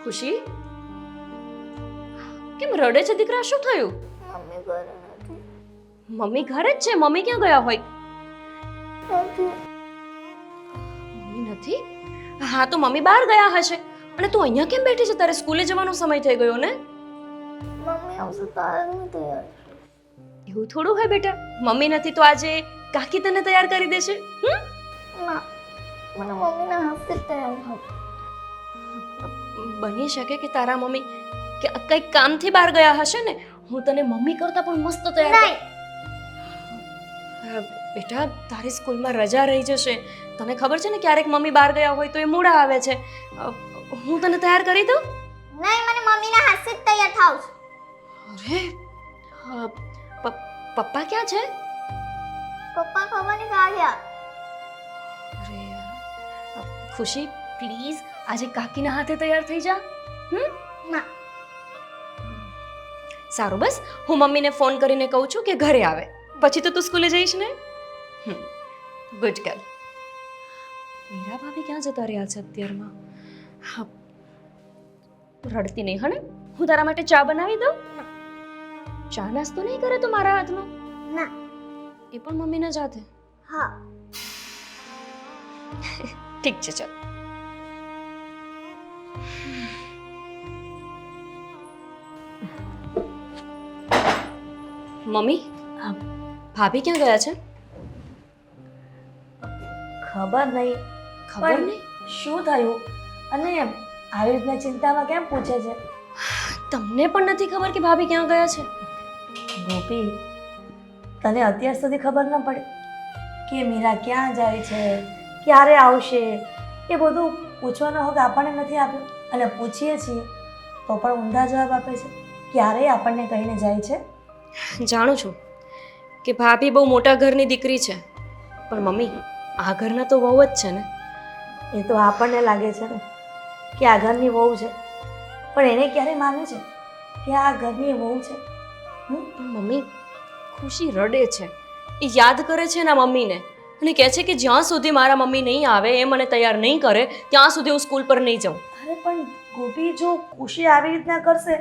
ખુશી કેમ રડે છે દીકરા? શું થયું? મમ્મી ઘરે નથી. મમ્મી ઘરે જ છે. મમ્મી ક્યાં ગયા હોય? નથી. મમ્મી નથી? હા તો મમ્મી બહાર ગયા હશે. અને તું અહીંયા કેમ બેઠી છે? તારે સ્કૂલે જવાનો સમય થઈ ગયો ને? મમ્મી આવશે તારે નહીં તૈયાર. એવું થોડું હોય બેટા. મમ્મી નથી તો આજે કાકી તને તૈયાર કરી દેશે. ના, મને મમ્મીના હાથથી જ તૈયાર થાવ. બની શકે કે તારા મમ્મી કંઈક કામથી બહાર ગયા હશે ને. હું તને મમ્મી કરતા પણ મસ્ત તૈયાર નહીં. બેટા તારી સ્કૂલમાં રજા રહી જશે. તને ખબર છે ને ક્યારેક મમ્મી બહાર ગયા હોય તો એ મોડા આવે છે. હું તને તૈયાર કરી દઉં? નહીં, મને મમ્મીના હાથથી જ તૈયાર થાવ. અરે પપ્પા ક્યાં છે? પપ્પા ખબર નહીં ક્યાં ગયા. અરે યાર. ખુશી પ્લીઝ આજે કાકીના હાથે તૈયાર થઈ જા. ના. સારું બસ હું મમ્મીને ફોન કરીને કહું છું કે ઘરે આવે. પછી તો તું સ્કૂલે જઈશ ને? Good girl. મીરા ભાભી ક્યાં જતા રહ્યા છે અત્યારમાં? હા રડતી નહીં હને? હું તારા માટે ચા બનાવી દઉં? ચા નાસ્તો નહીં કરે તો મારા હાથનો? ના. એ પણ મમ્મીના જ હાથે? હા. ઠીક છે ચાલ. મમ્મી ભાભી ક્યાં ગયા છે? ખબર નહીં. ખબર પણ નહીં. શું થયું અને આવી રીતના ચિંતામાં કેમ પૂછે છે? તમને પણ નથી ખબર કે ભાભી ક્યાં ગયા છે? ગોપી, તને અત્યાર સુધી ખબર ન પડી કે મીરા ક્યાં જાય છે, ક્યારે આવશે? એ બધું પૂછવાનો હક આપણને નથી આપ્યો. અને પૂછીએ છીએ તો પણ ઊંધા જવાબ આપે છે. ક્યારેય આપણને કહીને જાય છે? જાણું છું કે ભાભી બહુ મોટા ઘરની દીકરી છે, પણ મમ્મી આ ઘરના તો વહુ જ છે ને. એ તો આપણને લાગે છે ને કે આ ઘરની વહુ છે, પણ એને ક્યારે માને છે કે આ ઘરની વહુ છે? પણ મમ્મી ખુશી રડે છે. એ યાદ કરે છે એના મમ્મીને અને કહે છે કે જ્યાં સુધી મારા મમ્મી નહીં આવે એ મને તૈયાર નહીં કરે ત્યાં સુધી હું સ્કૂલ પર નહીં જાઉં. અરે પણ ગોપી, જો ખુશી આવી રીતના કરશે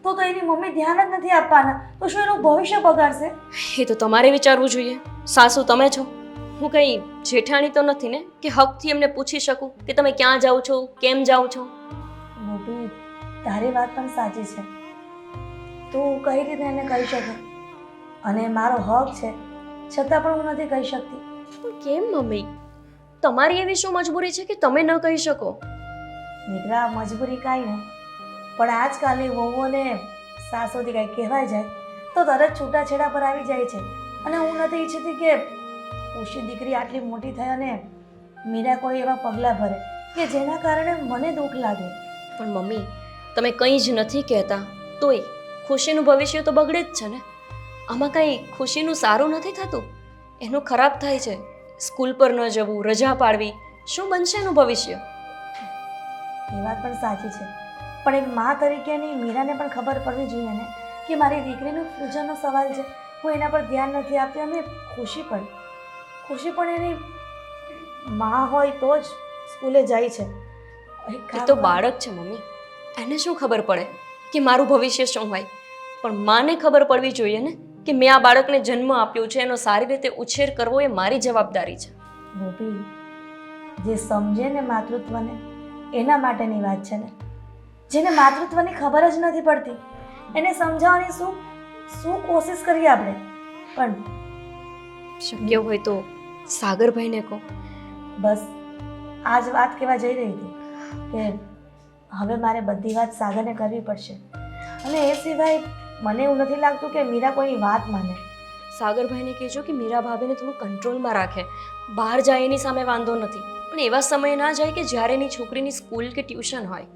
તો એની મમ્મી ધ્યાન જ નથી આપવાના, તો શું એનું ભવિષ્ય બગાડશે? એ તો તમારે વિચારવું જોઈએ. સાસુ તમે છો, હું કંઈ જેઠાણી તો નથી ને કે હકથી એમને પૂછી શકું કે તમે ક્યાં જાઓ છો, કેમ જાઓ છો. ગોપી, તારી વાત પણ સાચી છે. તું કઈ રીતે એને કહી શકે? અને મારો હક છે છતાં પણ હું નથી કહી શકતી. પણ કેમ મમ્મી? તમારી એવી શું મજબૂરી છે કે તમે ન કહી શકો? દીકરા, મજબૂરી કાંઈ નહીં, પણ આજકાલની વહુઓને સાસુથી કાંઈ કહેવાય જાય તો તરત છૂટાછેડા પર આવી જાય છે. અને હું નથી ઈચ્છતી કે ખુશી દીકરી આટલી મોટી થઈ અને મીરા કોઈ એવા પગલાં ભરે કે જેના કારણે મને દુઃખ લાગે. પણ મમ્મી તમે કંઈ જ નથી કહેતા તોય ખુશીનું ભવિષ્ય તો બગડે જ છે ને. આમાં કંઈ ખુશીનું સારું નથી થતું, એનું ખરાબ થાય છે. સ્કૂલ પર ન જવું, રજા પાડવી, શું બનશે એનું ભવિષ્ય? એ વાત પણ સાચી છે, પણ એક મા તરીકેની મીરાને પણ ખબર પડવી જોઈએ ને કે મારી દીકરીનું ફ્યુચરનો સવાલ છે. હું એના પર ધ્યાન નથી આપતી. અને ખુશી પણ એની મા હોય તો જ સ્કૂલે જાય છે. એ તો બાળક છે મમ્મી, એને શું ખબર પડે કે મારું ભવિષ્ય શું હોય? પણ માને ખબર પડવી જોઈએ ને કે મેં આ બાળકને જન્મ આપ્યો છે, એનો સારી રીતે ઉછેર કરવો એ મારી જવાબદારી છે. ગોપી, જે સમજે ને માતૃત્વને એના માટેની વાત છે ને. જેને માતૃત્વની ખબર જ નથી પડતી એને સમજાવવાની શું કોશિશ કરીએ આપણે? પણ શક્ય હોય તો સાગરભાઈને કહો. બસ આ જ વાત કહેવા જઈ રહી હતી કે હવે મારે બધી વાત સાગરને કરવી પડશે. અને એ સિવાય મને એવું નથી લાગતું કે મીરા કોઈની વાત માને. સાગરભાઈને કહેજો કે મીરા ભાભીને થોડું કંટ્રોલમાં રાખે. બહાર જાય એની સામે વાંધો નથી, પણ એવા સમયે ના જાય કે જ્યારે એની છોકરીની સ્કૂલ કે ટ્યુશન હોય.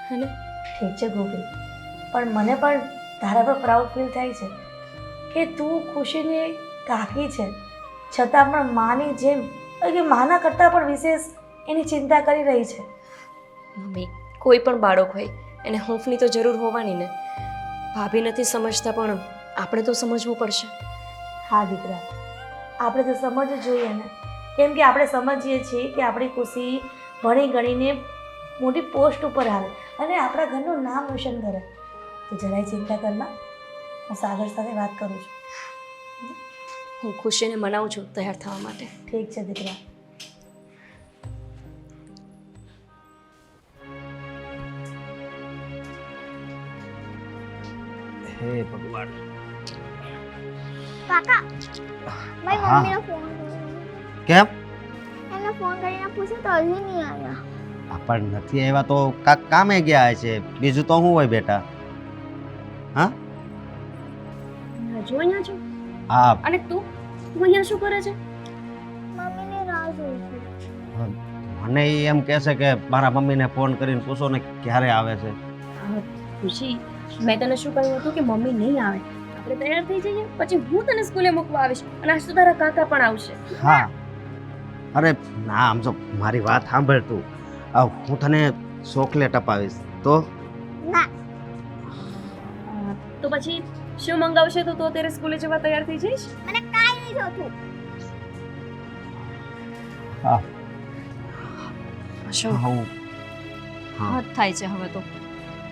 હે ને? ઠીક છે ગોપી, પણ મને પણ તારા પર પ્રાઉડ ફીલ થાય છે કે તું ખુશીની કાકી છે છતાં પણ માની જેમ કે માના કરતાં પણ વિશેષ એની ચિંતા કરી રહી છે. મમ્મી કોઈ પણ બાળક હોય એને હૂંફની તો જરૂર હોવાની ને. ભાભી નથી સમજતા પણ આપણે તો સમજવું પડશે. હા દીકરા, આપણે તો સમજવું જોઈએ ને, કેમ કે આપણે સમજીએ છીએ કે આપણી ખુશી ભણી ગણીને મોટી પોસ્ટ ઉપર આવે, અને આપણા ઘરનું નામ રોશન કરે. તો જરાય ચિંતા કરના, હું સાગર સાથે વાત કરું છું. હું ખુશીને મનાવું છું તૈયાર થવા માટે. ઠીક છે દીકરા. હે ભગવાન. કાકા ભાઈ હા. મમ્મીનો ફોન કેમ? એને ફોન કરીને પૂછ્યું તો હજી નહીં આવ્યા. પણ નથી આવ્યા તો કાક કામે ગયા હશે. બીજું તો શું હોય બેટા? હા હજુ અહીંયા છો? હા, અને તું અહીંયા શું કરે છે? મમ્મીની રાહ જોઉં છું. મને ઈ એમ કહે છે કે મારા મમ્મીને ફોન કરીને પૂછો ને ક્યારે આવે છે. ખુશી, મેં તને શું કહ્યું હતું કે મમ્મી નહીં આવે, આપણે તૈયાર થઈ જઈએ, પછી હું તને સ્કૂલે મૂકવા આવીશ અને આજ તો તારા કાકા પણ આવશે. હા, અરે ના, આમ જો મારી વાત સાંભળ તું. હું તને ચોકલેટ અપાવીશ તો ના તો પછી શું મંગાવશે તો તું અત્યારે સ્કૂલે જવા તૈયાર થઈ જઈશ? મને કાંઈ નહીં જોતું. હા શું હું હા હદ થાય છે હવે તો.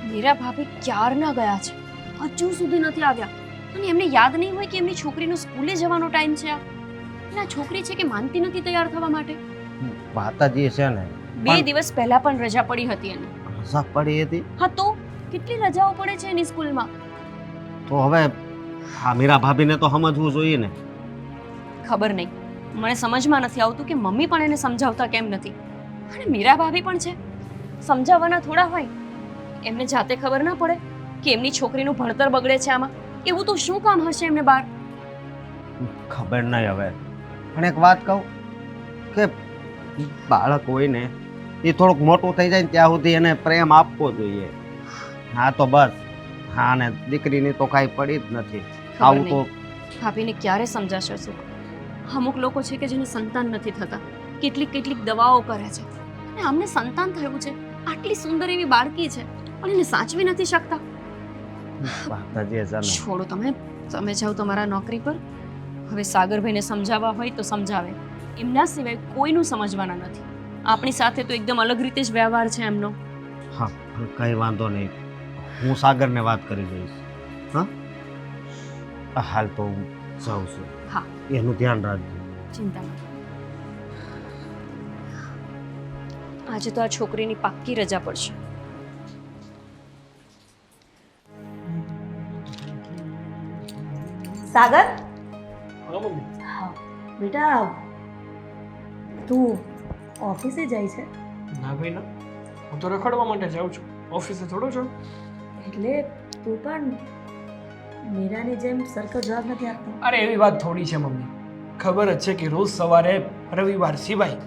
મીરા ભાભી ક્યારના ગયા છે, હજુ સુધી નથી આવ્યા. અને એમને યાદ નહીં હોય કે એમની છોકરીનો સ્કૂલે જવાનો ટાઈમ છે. અને આ છોકરી છે કે માનતી નથી તૈયાર થવા માટે. વાત જ એ છે ને. 2 દિવસ પહેલા પણ રજા પડી હતી એને. રજા પડી હતી હા તો કેટલી રજાઓ પડે છે એની સ્કૂલમાં. તો હવે હા મીરા ભાભીને તો સમજવું જોઈએ ને. ખબર નહીં, મને સમજમાં નથી આવતું કે મમ્મી પણ એને સમજાવતા કેમ નથી. અને મીરા ભાભી પણ છે, સમજાવવાના થોડા હોય. એમને જાતે ખબર ના પડે કે એમની છોકરીનું ભણતર બગડે છે આમાં. એવું તો શું કામ હશે એમને બહાર? ખબર નહીં હવે. પણ એક વાત કહું કે બાળક હોય ને એ થોડુંક મોટું થઈ જાય ને ત્યાં સુધી એને પ્રેમ આપવો જોઈએ. હા તો બસ. હા, ને દીકરીની તો કાંઈ પડી જ નથી. ખબર આવું તો ભાભીને ક્યારે સમજાશે શું? અમુક લોકો છે કે જેને સંતાન નથી થતા, કેટલીક કેટલીક દવાઓ કરે છે, અને અમને સંતાન થયું છે, આટલી સુંદર એવી બાળકી છે, પણ એને સાચવી નથી શકતા. વાત જ એ છે ને. છોડો, તમે જાઓ તમારા નોકરી પર. હવે સાગરભાઈને સમજાવવા હોય તો સમજાવે, એમના સિવાય કોઈનું સમજવાના નથી. આપણી સાથે તો એકદમ અલગ રીતે જ વ્યવહાર છે એમનો. હા, પણ કંઈ વાંધો નહીં. હું સાગરને વાત કરી દઈશ. હા, હાલ તો હું જાઉં છું. હા. એનું ધ્યાન રાખજો. ચિંતા ન કરો. આજે તો આ છોકરીની પાક્કી રજા પડશે. સાગર, હા મમ્મી. હા બેટા, તું ઓફિસે જાય છે? ના ભાઈ ના, હું તો રખડવા માટે જાઉં છું, ઓફિસે થોડો છું. એટલે તું પણ મીરાની જેમ સરખો જવાબ નથી આપતો? અરે એવી વાત થોડી છે મમ્મી, ખબર જ છે કે રોજ સવારે રવિવાર સિવાય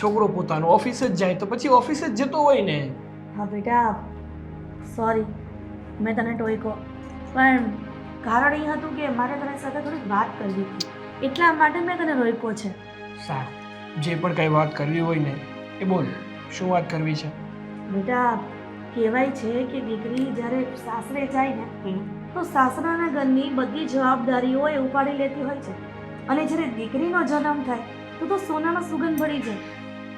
છોકરો પોતાનો ઓફિસે જ જાય તો પછી ઓફિસે જ જતો હોય ને. હા બેટા, સોરી મેં તને ટોયકો, પણ કારણ એ હતું કે મારે તારી સાથે થોડીક વાત કરવી હતી, એટલા માટે મેં તને રોક્યો છે. સારું, જે પણ કંઈ વાત કરવી હોય ને એ બોલ, શું વાત કરવી છે? બેટા, કહેવાય છે કે દીકરી જ્યારે સાસરે જાય ને તો સાસરાના ઘરની બધી જવાબદારીઓ એ ઉપાડી લેતી હોય છે, અને જ્યારે દીકરીનો જન્મ થાય તો સોનાનો સુગંધ ભળી જાય.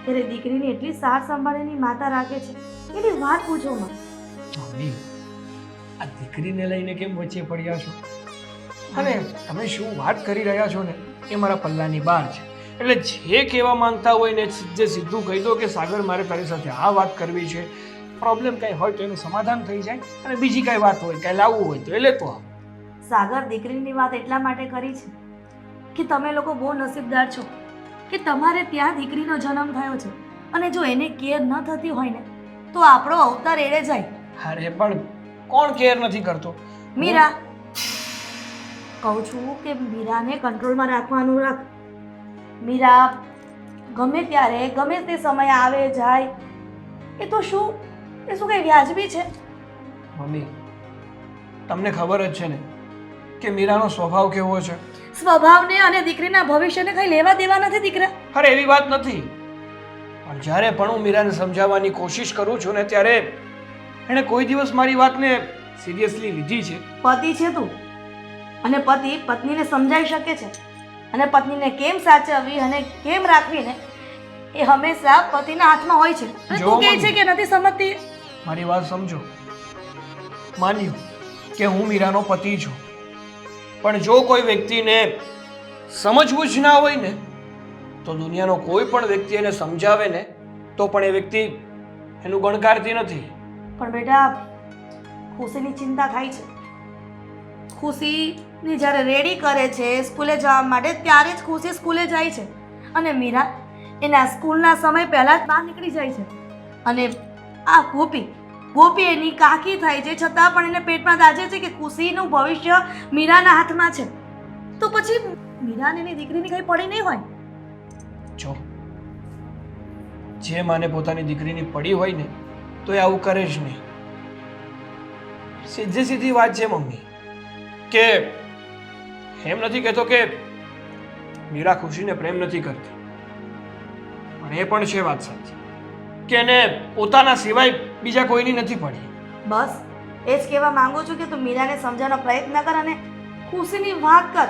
ત્યારે દીકરીની એટલી સાર સંભાળીની માતા રાખે છે, એની વાત પૂછો માં. મમ્મી, આ દીકરીને લઈને કેમ વચ્ચે પડ્યા છો? અને તમે શું વાત કરી રહ્યા છો ને એ મારા પલ્લાની બહાર છે. એટલે જે કહેવા માંગતા હોય ને જે સીધું કહી દો કે સાગર મારે તારી સાથે આ વાત કરવી છે. પ્રોબ્લેમ કંઈ હોય તો એનું સમાધાન થઈ જાય, અને બીજી કાંઈ વાત હોય કાંઈ લાવવું હોય તો એ લેતો આવ. સાગર, દીકરીની વાત એટલા માટે કરી છે કે તમે લોકો બહુ નસીબદાર છો કે તમારે ત્યાં દીકરીનો જન્મ થયો છે, અને જો એને કેર ન થતી હોય ને તો આપણો અવતાર એળે જાય. અરે પણ કોણ કેર નથી કરતો? મીરા, કહું છું કે મીરાને કંટ્રોલમાં રાખવાનું રાખ. મીરા ગમે ત્યારે ગમે તે સમયે આવે જાય, એ તો શું કંઈ વ્યાજબી છે? મમ્મી, તમને ખબર જ છે ને કે મીરાનો સ્વભાવ કેવો છે. સ્વભાવને અને દીકરીના ભવિષ્યને કંઈ લેવા દેવા નથી દીકરા. અરે એવી વાત નથી, પણ જ્યારે પણ હું મીરાને સમજાવવાની કોશિશ કરું છું ને ત્યારે એણે કોઈ દિવસ મારી વાતને સિરિયસલી લીધી છે. પતિ છે તું, અને પતિ પત્નીને સમજાવી શકે છે, અને પત્નીને કેમ સાચવવી અને કેમ રાખવી ને એ હંમેશા પતિના હાથમાં હોય છે. અને જો તું કહે મમ્મી. છે કે નથી સમજતી. મારી વાત સમજો. માન્યું કે હું મીરાનો પતિ છું, પણ જો કોઈ વ્યક્તિને સમજવું જ ના હોય ને તો દુનિયાનો કોઈ પણ વ્યક્તિ એને સમજાવે ને તો પણ એ વ્યક્તિ એનું ગણકારતી નથી. પણ બેટા ખુશીની ચિંતા થાય છે. ખુશીને જ્યારે રેડી કરે છે સ્કૂલે જવા માટે ત્યારે જ ખુશી સ્કૂલે જાય છે અને મીરા એના સ્કૂલના સમય પહેલાં જ બહાર નીકળી જાય છે. અને આ ગોપી એની કાકી થાય છે છતાં પણ એને પેટમાં દાજે છે કે ખુશીનું ભવિષ્ય મીરાના હાથમાં છે. તો પછી મીરાને એની દીકરીની કંઈ પડી નહીં હોય. જો જે માને પોતાની દીકરીની પડી હોય ને તો એ આવું કરે જ નહીં. સીધી સીધી વાત છે મમ્મી, કે એમ નથી કહેતો કે મીરા ખુશીને પ્રેમ નથી કરતી, પણ એ પણ છે વાત સાચી કે એને પોતાના સિવાય બીજા કોઈની નથી પડી. બસ એ જ કહેવા માંગુ છું કે તું મીરાને સમજાવવાનો પ્રયત્ન કર અને ખુશીની વાત કર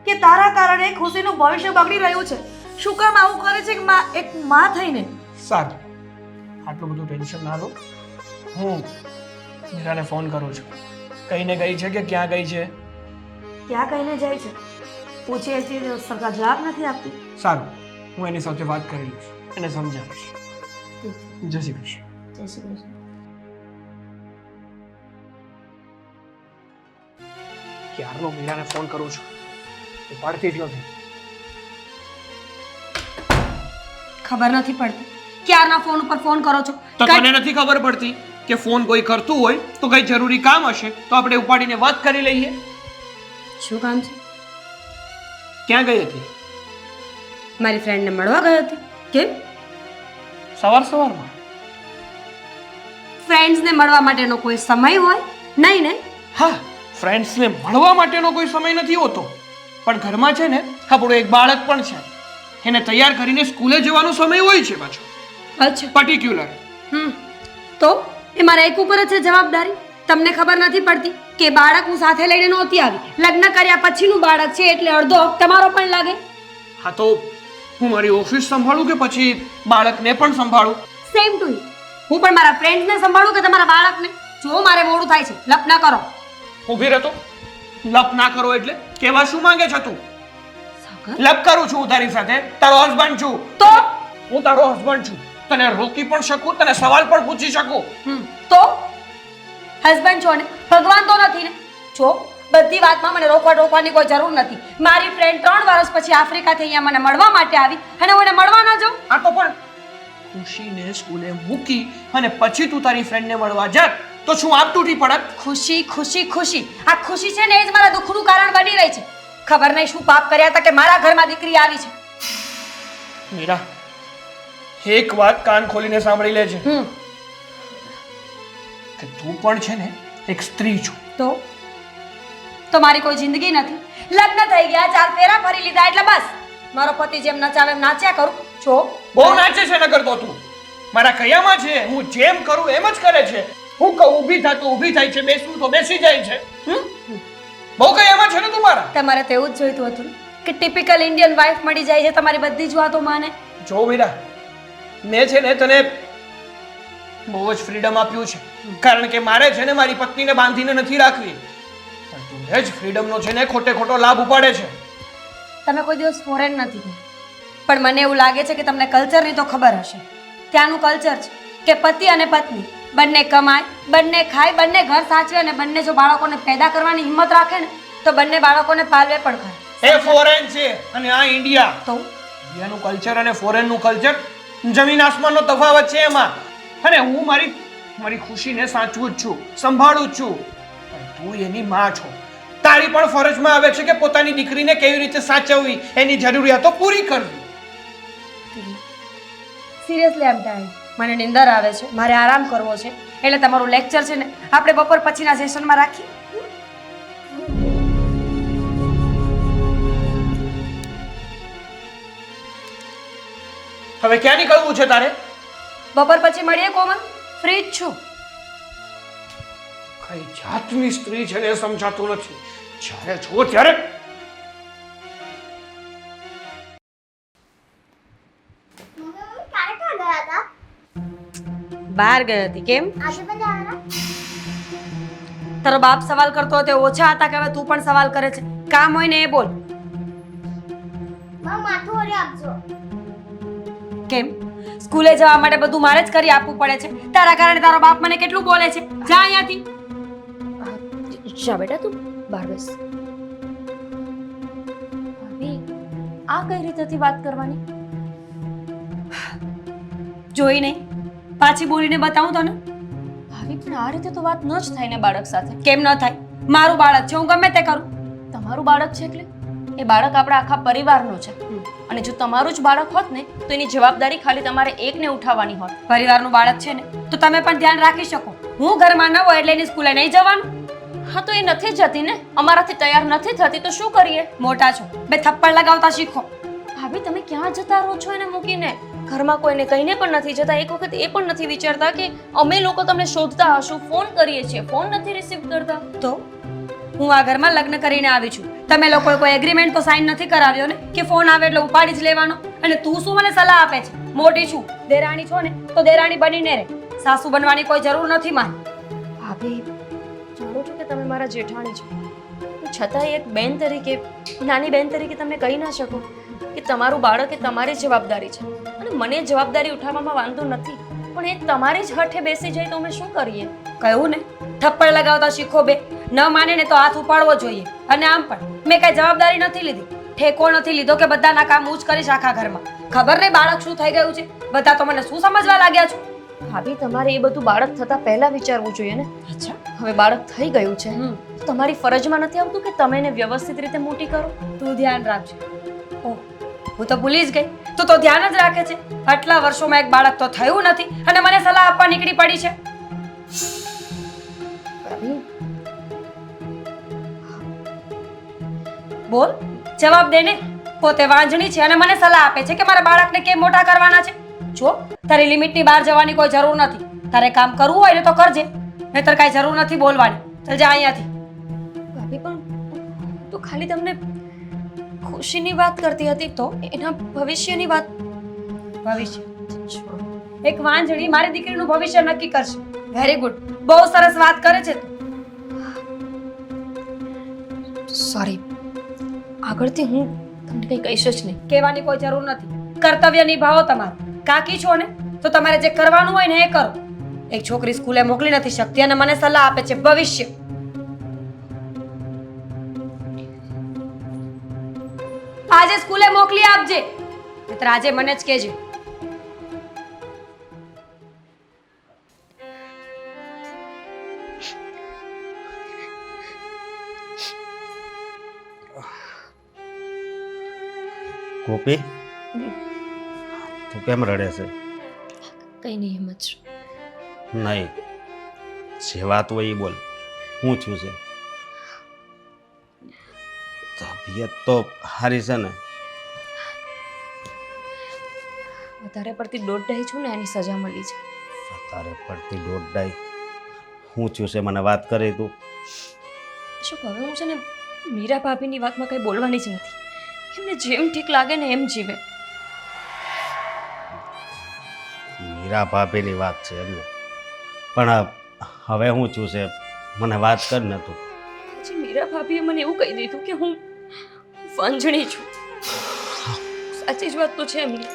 કે તારા કારણે ખુશીનું ભવિષ્ય બગડી રહ્યું છે. શું કામ આવું કરે છે એક માં થઈને? સારું, આટલું બધું ટેન્શન ના લો. હું મીરાને ફોન કરું છું. કહીને ગઈ છે કે ક્યાં ગઈ છે? ક્યાં કહીને જાય છે? પૂછીએ છીએ સરકાર જવાબ નથી આપતી. સારું, હું એની સાથે વાત કરી લઈશ, એને સમજાવીશ. જય શ્રી કૃષ્ણ. જય શ્રી કૃષ્ણ. ક્યારનો મીરાને ફોન કરું છું, ઉપાડતી જ નથી. ખબર નથી પડતી ક્યારના ફોન ઉપર ફોન કરો છો. તો તને નથી ખબર પડતી કે ફોન કોઈ કરતું હોય તો કઈ જરૂરી કામ હશે તો આપણે ઉપાડીને વાત કરી લઈએ. શું કામ છે? ક્યાં ગઈ હતી? મારી ફ્રેન્ડને મળવા ગઈ હતી. કેમ? સવારમાં? ફ્રેન્ડ્સને મળવા માટેનો કોઈ સમય હોય નહીં ને? હા, ફ્રેન્ડ્સને મળવા માટેનો કોઈ સમય નથી હોતો, પણ ઘરમાં છે ને આપણું એક બાળક પણ છે, એને તૈયાર કરીને સ્કૂલે જવાનો સમય હોય છે પાછો. અચ્છા. પર્ટિક્યુલર. તો એ મારા એક ઉપર જ છે જવાબદારી. તમને ખબર નથી પડતી કે બાળક હું સાથે લઈને નહોતી આવી, લગ્ન કર્યા પછીનું બાળક છે એટલે અડધો હક તમારો પણ લાગે. હા, તો હું મારી ઓફિસ સંભાળું કે પછી બાળકને પણ સંભાળું? Same to you. હું પણ મારા ફ્રેન્ડ્સને સંભાળું કે તમારા બાળકને? જો મારે મોડું થાય છે, લપ ના કરો. ઊભી રહેતો. લપ ના કરો એટલે કેવા શું માંગે છે તું? લપ કરું છું તારી સાથે, તારો હસબન્ડ છું. તો હું તારો હસબન્ડ છું, તને રોકી પણ શકું, તને સવાલ પણ પૂછી શકું. તો હસબન્ડ છો ને, ભગવાન તો નથી ને. જો બધી વાતમાં મને રોકવાની કોઈ જરૂર નથી. મારી ફ્રેન્ડ 3 વર્ષ પછી આફ્રિકાથી અહીંયા મને મળવા માટે આવી અને હું એને મળવા ન જાઉં? આ તો પણ ખુશીને સ્કૂલે મૂકી અને પછી તું તારી ફ્રેન્ડને મળવા જાત તો શું આપ તૂટી પડત? ખુશી ખુશી ખુશી, આ ખુશી છે ને એ જ મારા દુઃખનું કારણ બની રહી છે. ખબર નહીં શું પાપ કર્યા હતા કે મારા ઘરમાં દીકરી આવી છે. મીરા, એક વાત કાન ખોલીને સાંભળી લેજે કે તું પણ છે ને એક સ્ત્રી છું. તો મારી કોઈ જિંદગી નથી. લગ્ન થઈ ગયા, 4 ફેરા ફરી લીધા એટલે બસ મારો પતિ જેમ નચાવે એમ નાચ્યા કરું. જો બહુ નાચે છે ન કરતો તું. મારા કયામાં છે, હું જેમ કરું એમ જ કરે છે. હું કહું ઊભી થા તો ઊભી થાય છે, બેસવું તો બેસી જાય છે. બહુ કયામાં છે ને તું મારા. તમારે તો એવું જ જોઈતું હતું કે ટિપિકલ ઇન્ડિયન વાઇફ મળી જાય છે તમારી બધી જ વાતો માને. જો મીરા, મેં છે ને તને બહુ જ ફ્રીડમ આપ્યું છે, કારણ કે મારે છે ને મારી પત્નીને બાંધીને નથી રાખવી, પણ તું એ જ ફ્રીડમનો છે ને ખોટે ખોટો લાભ ઉપાડે છે. તમે કોઈ દિવસ ફોરેન નથી ગયા, પણ મને એવું લાગે છે કે તમને કલ્ચરની તો ખબર હશે. ત્યાંનું કલ્ચર છે કે પતિ અને પત્ની બંને કમાય, બંને ખાય, બંને ઘર સાચવે અને બંને જો બાળકોને પેદા કરવાની હિંમત રાખે ને તો બંને બાળકોને પાલવે પણ ખરા. એ ફોરેન છે અને આ ઇન્ડિયા. તો ઇન્ડિયાનું કલ્ચર અને ફોરેનનું કલ્ચર જમીન આસમાનનો તફાવત છે એમાં. અને હું મારી ખુશીને સાચવું જ છું, સંભાળું જ છું, પણ તું એની માં છો. તારી પણ ફરજમાં આવે છે કે પોતાની દીકરીને કેવી રીતે સાચવવી, એની જરૂરિયાતો પૂરી કરવી. સિરિયસલી આમ ટાઈમ મને નિંદર આવે છે, મારે આરામ કરવો છે, એટલે તમારું લેક્ચર છે ને આપણે બપોર પછીના સેશનમાં રાખીએ. હવે ક્યાં નીકળવું છે તારે? બપોર પછી મળીએ કોમલ, ફ્રી જ છું. કઈ જાતની સ્ત્રી છે ને એ સમજાતું નથી. જ્યારે જો ત્યારે મમ્મી ક્યારે ક્યાં ગયા હતા? બહાર ગઈ હતી. કેમ? આજે પણ જવાના? તારો બાપ સવાલ કરતો હતો ઓછા હતા કે હવે તું પણ સવાલ કરે છે? કામ હોય ને એ બોલ. માં માથું ઓળી આપજો. કેમ? સ્કૂલે જવા માટે બધું મારે જ કરી આપવું પડે છે. તારા કારણે તારો બાપ મને કેટલું બોલે છે. જા અહીંયાથી. જા બેટા તું બહાર બેસ. ભાભી આ કઈ રીતેથી વાત કરવાની? જોઈ નહીં પાછી બોલીને બતાવું તને. ભાભી પણ આ રીતે તો વાત ન જ થાય ને બાળક સાથે. કેમ ન થાય? મારું બાળક છે, હું ગમે તે કરું. તમારું બાળક છે એટલે એ બાળક આપણા આખા પરિવારનું છે. અને જો તમારું જ બાળક હોત ને તો એની જવાબદારી ખાલી તમારે એકને ઉઠાવવાની હોત. પરિવારનું બાળક છે ને તો તમે પણ ધ્યાન રાખી શકો. હું ઘરમાં ન હોય એટલે એની સ્કૂલે નહીં જવાનું. હા તો એ નથી જતી ને, અમારાથી તૈયાર નથી થતી તો શું કરીએ? મોટા છો, બે થપ્પડ લગાવતા શીખો. ભાભી તમે ક્યાં જતા રહો છો એને મૂકીને? ઘરમાં કોઈને કહીને પણ નથી જતા. એક વખત એ પણ નથી વિચારતા કે અમે લોકો તમને શોધતા હશું, ફોન કરીએ છીએ, ફોન નથી રિસીવ કરતા. તો હું આ ઘરમાં લગ્ન કરીને આવી છું. તમે લોકોએ કોઈ એગ્રીમેન્ટ તો સાઇન નથી કરાવ્યો ને કે ફોન આવે એટલે ઉપાડી જ લેવાનો. અને તું શું મને સલાહ આપે છે? મોટી છું, દેરાણી છો ને તો દેરાણી બનીને રહે. સાસુ બનવાની કોઈ જરૂર નથી મારે. ભાભી જાણું છું કે તમે મારા જેઠાણી છો, પણ છતાંય એક બેન તરીકે, નાની બેન તરીકે તમને કહી ના શકો કે તમારું બાળક એ તમારી જવાબદારી છે. અને મને જવાબદારી ઉઠાવવામાં વાંધો નથી, પણ એ તમારી જ હઠે બેસી જાય તો અમે શું કરીએ? કહ્યું ને થપ્પડ લગાવતા શીખો બે. ન માને ને તો હાથ ઉપાડવો જોઈએ. અને આમ પણ મેં કઈ જવાબદારી નથી લીધી, ઠેકો નથી લીધો કે બધાના કામ હું જ કરીશ આખા ઘરમાં. ખબર નહીં બાળક શું થઈ ગયું છે. બધા તો મને શું સમજવા લાગ્યા છો. ભાભી તમારે એ બધું બાળક થતા પહેલા વિચારવું જોઈએ ને. અચ્છા, હવે બાળક થઈ ગયું છે તો તમારી ફરજમાં નથી આવતું કે તમે એને વ્યવસ્થિત રીતે મોટી કરો? તું ધ્યાન રાખજે. ઓહ, હું તો ભૂલી જ ગઈ. તું તો ધ્યાન જ રાખે છે. આટલા વર્ષોમાં એક બાળક તો થયું નથી અને મને સલાહ આપવા નીકળી પડી છે. ભાભી બોલ, જવાબ દે ને. પોતે વાંજણી છે અને મને સલાહ આપે છે કે મારા બાળકને કેમ મોટા કરવાના છે. જો તારી લિમિટની બહાર જવાની કોઈ જરૂર નથી. તારે કામ કરવું હોય ને તો કરજે, નહીતર કાંઈ જરૂર નથી બોલવાની. ચાલ જા અહીંયાથી. ભાભી પણ તો ખાલી તમને ખુશીની વાત કરતી હતી તો એના ભવિષ્યની વાત. ભવિષ્ય એક વાંજણી મારી દીકરીનું ભવિષ્ય નક્કી કરશે. વેરી ગુડ, બહુ સરસ વાત કરે છે તું. સોરી, આગળથી હું તમને કંઈ કહીશ જ નહીં. કહેવાની કોઈ જરૂર નથી. કર્તવ્ય નિભાવો તમારું. કાકી છો ને તો તમારે જે કરવાનું હોય ને એ કરો. એક છોકરી સ્કૂલે મોકલી નથી શકતી અને મને સલાહ આપે છે ભવિષ્ય. આજે સ્કૂલે મોકલી આપજે, નહીતર આજે મને જ કહેજે. ગોપી, તું કેમ રડે છે? કંઈ નહીં, એમ જ. નહીં, જે વાત હોય એ બોલ. હું છું છે તબિયત તો હારી છે ને? વધારે પડતી દોઢ છું ને એની સજા મળી છે. તારે પડતી દોડાઈ હું છું છે મને વાત કરી તું. શું હવે હું છે ને મીરા ભાભીની વાતમાં કંઈ બોલવાની જ નથી. એમને જેમ ઠીક લાગે ને એમ જીવે. મીરા ભાભીની વાત છે એમને, પણ હવે હું છું છે મને વાત કર ને તું. પછી મીરા ભાભીએ મને એવું કહી દીધું કે હું વાંજણી છું. સાચી જ વાત તો છે એમની.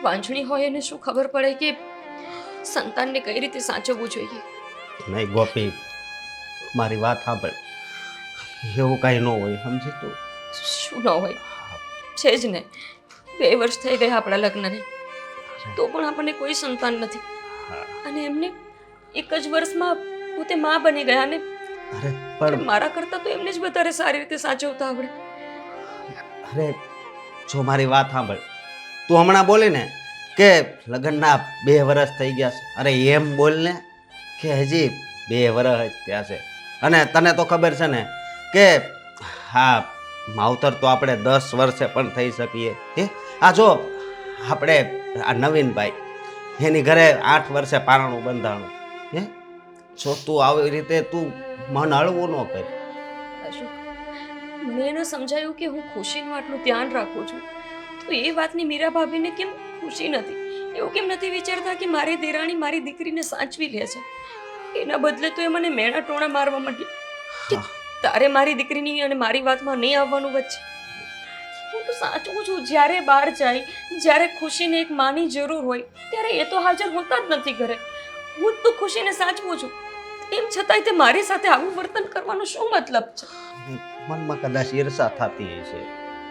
વાંજણી હોય એને શું ખબર પડે કે સંતાનને કઈ રીતે સાચવવું જોઈએ. નહીં ગોપી, મારી વાત સાંભળ. એવું કાંઈ ન હોય, સમજી તું? શું ન હોય? છે જ ને. 2 વર્ષ થઈ ગયા આપણા લગ્નને, તો પણ આપણને કોઈ સંતાન નથી. અને એમને 1 જ વર્ષમાં પોતે માં બની ગયા ને. અરે પણ મારા કરતા તો એમને જ વધારે સારી રીતે સાચવતા આવડે. અરે જો મારી વાત સાંભળ. તું હમણાં બોલી ને કે લગ્નના 2 વર્ષ થઈ ગયા છે. અરે એમ બોલ ને કે હજી 2 વર્ષ જ થયા છે. અને તને તો ખબર છે ને કે હા માવતર તો આપણે 10 વર્ષે પણ થઈ શકીએ. આ જો આપણે આ નવીનભાઈ એની ઘરે 8 વર્ષે પારણું બંધાણું. જો તું આવી રીતે તું મન હળવું ન કર. અશોક, મને એને સમજાયું કે હું ખુશીનું આટલું ધ્યાન રાખું છું, તો એ વાતની મીરા ભાભીને કેમ ખુશી નથી? એવું કેમ નથી વિચારતા કે મારી દેરાણી મારી દીકરીને સાચવી લે છે? એના બદલે તો એ મને મેણા ટોણા મારવા માંડી કે તારે મારી દીકરીની અને મારી વાતમાં નહીં આવવાનું વચ્ચે. હું તો સાચું છું, જ્યારે બહાર જાય, જ્યારે ખુશીને એક માની જરૂર હોય ત્યારે એ તો હાજર હોતા જ નથી ઘરે. હું જ તો ખુશીને સાચવું છું, એમ છતાંય તે મારી સાથે આવું વર્તન કરવાનો શું મતલબ છે? મનમાં કદાચ ઈર્ષા થતી હશે.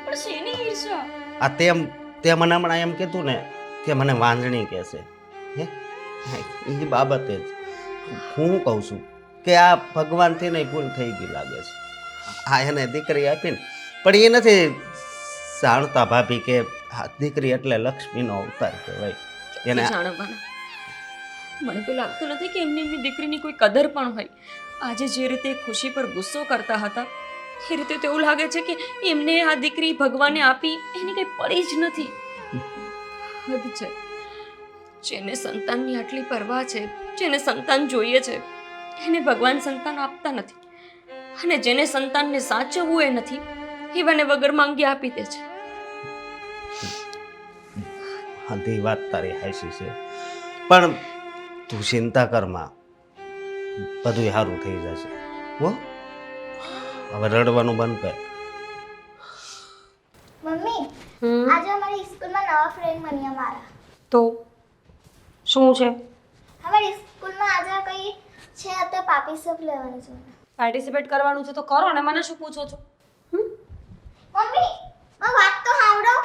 પણ શેની ઈર્ષા? આ તે મને હમણાં એમ કીધું ને કે મને વાંજણી કહેશે, હે એ બાબતે જ હું કહું છું કે આ ભગવાનથી નહીં ભૂલ થઈ ગઈ લાગે છે. આ એને દીકરી આપીને પણ એ નથી જાણતા ભાભી કે આ દીકરી એટલે લક્ષ્મીનો અવતાર કહેવાય. એને જાણવાના મને તો લાગતું નથી કે એમની દીકરીની કોઈ કદર પણ હોય. આજે જે રીતે ખુશી પર ગુસ્સો કરતા હતા એ રીતે તો એવું લાગે છે કે એમને આ દીકરી ભગવાને આપી એની કંઈ પડી જ નથી. હદ છે. જેને સંતાનની આટલી પરવા છે, જેને સંતાન જોઈએ છે, એને ભગવાન સંતાન આપતા નથી, અને જેને સંતાનને સાચવવું એ નથી એવાને વગર માંગી આપી દે છે. બધી વાત તારી હાચી છે, પણ તું ચિંતા કરમાં, બધું સારું થઈ જશે. હો હવે રડવાનું બંધ કર. મમ્મી આજે અમારી સ્કૂલમાં નવા ફ્રેન્ડ બન્યા મારા. તો શું છે? અમારી સ્કૂલમાં આજે કઈ છે તો પાર્ટિસિપેટ લેવાનું છે. પાર્ટિસિપેટ કરવાનું છે તો કરો ને, મને શું પૂછો છો? મમ્મી વાત તો સાંભળો.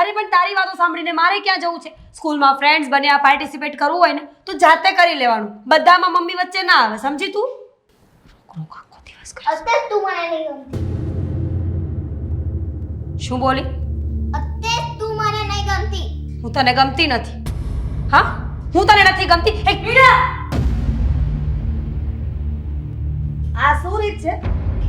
અરે પણ તારી વાતો સાંભળીને મારે ક્યાં જવું છે? સ્કૂલમાં ફ્રેન્ડ્સ બન્યા, પાર્ટિસિપેટ કરવું હોય ને તો જાતે કરી લેવાનું, બધામાં મમ્મી વચ્ચે ના આવે, સમજી તું? અત્યારે તું મને નહીં ગમતી. શું બોલી? અત્યારે તું મને નહીં ગમતી. હું તને ગમતી નથી. હા, હું તને નથી ગમતી. એક આ શું રીત છે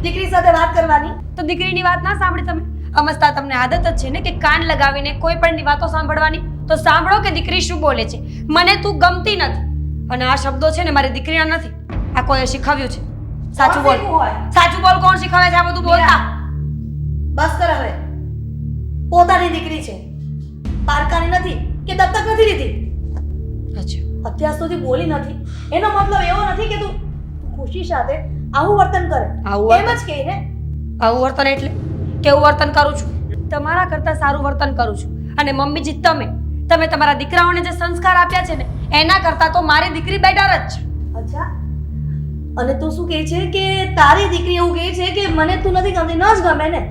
દીકરી સાથે વાત કરવાની? તો દીકરીની વાત ના સાંભળી તમે? અમસ્તા તમને આદત જ છે ને કે કાન લગાવીને કોઈ પણની વાતો સાંભળવાની. તો સાંભળો કે દીકરી શું બોલે છે. મને તું ગમતી નથી, અને આ શબ્દો છે ને મારી દીકરીના નથી, આ કોઈએ શીખવ્યું છે. સાચું બોલ, સાચું બોલ, કોણ શીખવે છે આ બધું બોલતા? બસ કર હવે. પોતાની દીકરી છે, પારકાની નથી કે દત્તક નથી લીધી. અચ્છા, અત્યાર સુધી બોલી નથી એનો મતલબ એવો નથી કે તું ખુશી સાથે આવું વર્તન કરે. આવું એમ જ કહે ને. આવું વર્તન એટલે કેવું વર્તન કરું છું? તમારા કરતાં સારું વર્તન કરું છું. અને મમ્મીજી તમે તમારા દીકરાઓને જે સંસ્કાર આપ્યા છે ને એના કરતાં તો મારી દીકરી બેટર જ છે. અચ્છા, અને તું શું કહે છે કે તારી દીકરી એવું કહે છે કે મને તું નથી ગમતી? ન જ ગમે ને.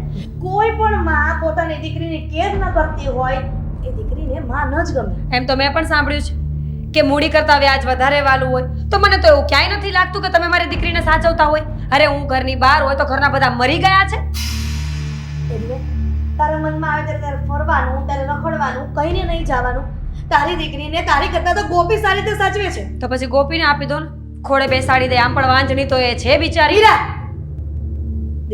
કોઈ પણ માં પોતાની દીકરીને કેર ન કરતી હોય એ દીકરીને માં ન જ ગમે. એમ તો મેં પણ સાંભળ્યું છે કે મૂડી કરતાં વ્યાજ વધારે વાલું હોય. તો મને તો એવું ક્યાંય નથી લાગતું કે તમે મારી દીકરીને સાચવતા હોય. અરે હું ઘરની બહાર હોય તો ઘરના બધા મરી ગયા છે. એટલે તારા મનમાં આવે ત્યારે ફરવાનું, ત્યારે રખડવાનું, કહીને નહીં જવાનું. તારી દીકરીને તારી કરતાં તો ગોપી સારી રીતે સાચવે છે. તો પછી ગોપીને આપી દો ને, ખોળે બેસાડી દે. આમ પણ વાંજણી તો એ છે બિચારી. હીરા,